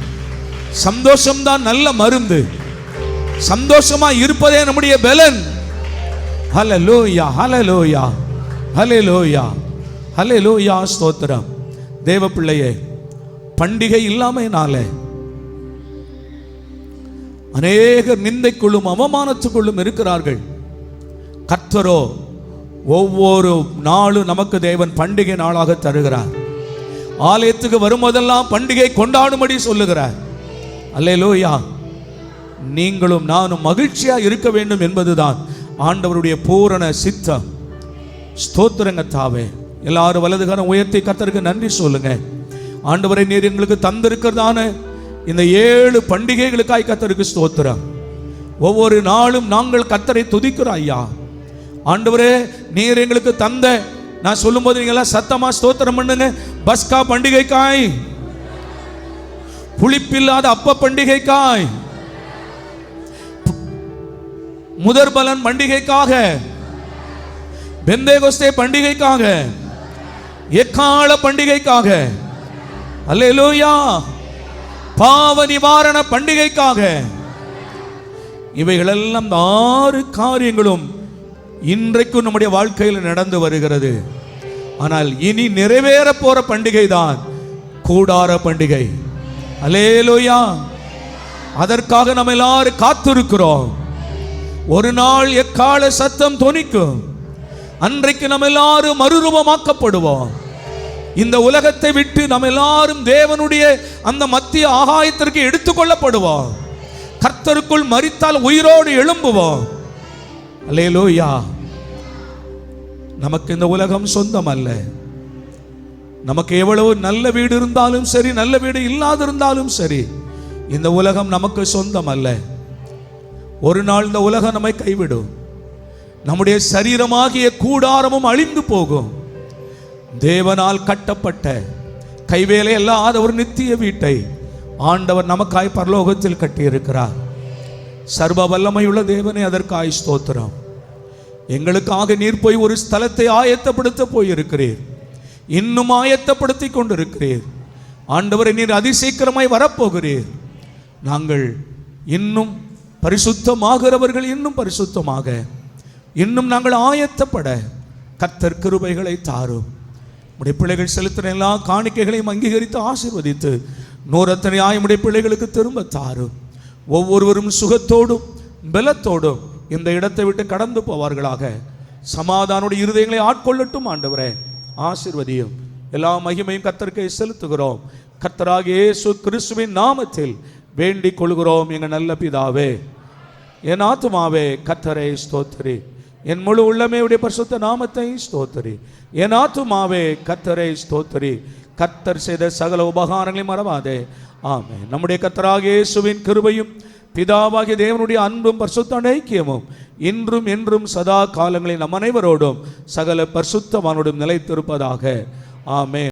S2: சந்தோஷம்தான் நல்ல மருந்து. சந்தோஷமா இருப்பதே நம்முடைய பலன். ஹல்லேலூயா, ஹல்லேலூயா, ஹல்லேலூயா, ஹல்லேலூயா. ஸ்தோத்திரம். தேவ பிள்ளையே, பண்டிகை இல்லாமையினால அநேகர் நிந்தைக்குள்ளும் அவமானத்துக்குள்ளும் இருக்கிறார்கள். கர்த்தரோ ஒவ்வொரு நாளும் நமக்கு தேவன் பண்டிகை நாளாக தருகிறார். ஆலயத்துக்கு வரும்போதெல்லாம் பண்டிகை கொண்டாடும்படி சொல்லுகிறார். அல்லேலூயா. நீங்களும் நானும் மகிழ்ச்சியா இருக்க வேண்டும் என்பதுதான் ஆண்டவருடைய பூரண சித்தம். ஸ்தோத்திரங்க தாவே. எல்லாரும் வலதுகரம் உயர்த்தி கர்த்தருக்கு நன்றி சொல்லுங்க. ஆண்டவரை நீர் எங்களுக்கு தந்திருக்கிறதான இந்த 7 பண்டிகைகளுக்காய் கர்த்தருக்கு ஸ்தோத்திரம். ஒவ்வொரு நாளும் நாங்கள் கர்த்தரை துதிக்கிறோம் ஐயா. ஆண்டவரே நீர் எங்களுக்கு தந்த, நான் சொல்லும்போது நீங்க எல்லாம் சத்தமா ஸ்தோத்திரம் பண்ணுங்க. பஸ்கா பண்டிகைக்காய், புளிப்பில்லாத அப்ப பண்டிகைக்காய், முதற்பலன் பண்டிகைக்காக, பெந்தேகொஸ்தே பண்டிகைக்காக, எக்கால பண்டிகைக்காக, அல்லேலூயா. பாவ நிவாரண பண்டிகைக்காக இவைகளெல்லாம் 6 காரியங்களும் இன்றைக்கும் நம்முடைய வாழ்க்கையில் நடந்து வருகிறது. ஆனால் இனி நிறைவேற போற பண்டிகை தான் கூடார பண்டிகை. அல்லேலூயா. அதற்காக நம்ம எல்லாரும் காத்திருக்கிறோம். ஒரு நாள் எக்கால சத்தம் தொனிக்கும். அன்றைக்கு நம்ம எல்லாரும் மறுரூபமாக்கப்படுவோம். இந்த உலகத்தை விட்டு நம்ம எல்லாரும் தேவனுடைய அந்த மத்திய ஆகாயத்திற்கு எடுத்துக்கொள்ளப்படுவோம். கர்த்தருக்குள் மரித்தால் உயிரோடு எழும்புவோம். அல்லேலூயா. நமக்கு இந்த உலகம் சொந்தம் அல்ல. நமக்கு எவ்வளவு நல்ல வீடு இருந்தாலும் சரி, நல்ல வீடு இல்லாதிருந்தாலும் சரி, இந்த உலகம் நமக்கு சொந்தம் அல்ல. ஒரு நாள் இந்த உலகம் நம்மை கைவிடும். நம்முடைய சரீரமாகிய கூடாரமும் அழிந்து போகும். தேவனால் கட்டப்பட்ட கைவேலை அல்லாத ஒரு நித்திய வீட்டை ஆண்டவர் நமக்காய் பரலோகத்தில் கட்டியிருக்கிறார். சர்வ வல்லமையுள்ள தேவனே, அதற்காய் ஸ்தோத்திரம். எங்களுக்காக நீர் போய் ஒரு ஸ்தலத்தை ஆயத்தப்படுத்த போயிருக்கிறீர். இன்னும் ஆயத்தப்படுத்தி கொண்டிருக்கிறீர். ஆண்டவரை, நீர் அதிசீக்கிரமாய் வரப்போகிறீர். நாங்கள் இன்னும் பரிசுத்தமாகிறவர்கள் இன்னும் பரிசுத்தமாக, இன்னும் நாங்கள் ஆயத்தப்பட கர்த்தர் கிருபைகளை தாரும். உடைய பிள்ளைகள் செலுத்தின எல்லா காணிக்கைகளையும் அங்கீகரித்து ஆசீர்வதித்து நூறத்தனையாய் உடைய பிள்ளைகளுக்கு திரும்ப தாரும். ஒவ்வொருவரும் சுகத்தோடும் பலத்தோடும் இந்த இடத்தை விட்டு கடந்து போவார்களாக. சமாதானுடைய இருதயங்களை ஆட்கொள்ளட்டும். ஆண்டவரே, ஆசீர்வதியும். எல்லா மகிமையும் கர்த்தருக்கே செலுத்துகிறோம். கர்த்தராகிய இயேசு கிறிஸ்துவின் நாமத்தில் வேண்டிக் கொள்கிறோம் எங்கள் நல்ல பிதாவே. என் ஆத்துமாவே கர்த்தரை ஸ்தோத்திரி. என் முழு உள்ளமே உடைய பரிசுத்த நாமத்தை ஸ்தோத்திரி. என் ஆத்துமாவே கர்த்தரை ஸ்தோத்திரி. கர்த்தர் செய்த சகல உபகாரங்களையும் மறவாதே. ஆமென். நம்முடைய கர்த்தராகிய இயேசுவின் கிருபையும் பிதாவாகிய தேவனுடைய அன்பும் பரிசுத்த ஐக்கியமும் இன்றும் என்றும் சதா காலங்களில் நம் அனைவரோடும் சகல பரிசுத்தவானோடும் நிலைத்திருப்பதாக. ஆமென்.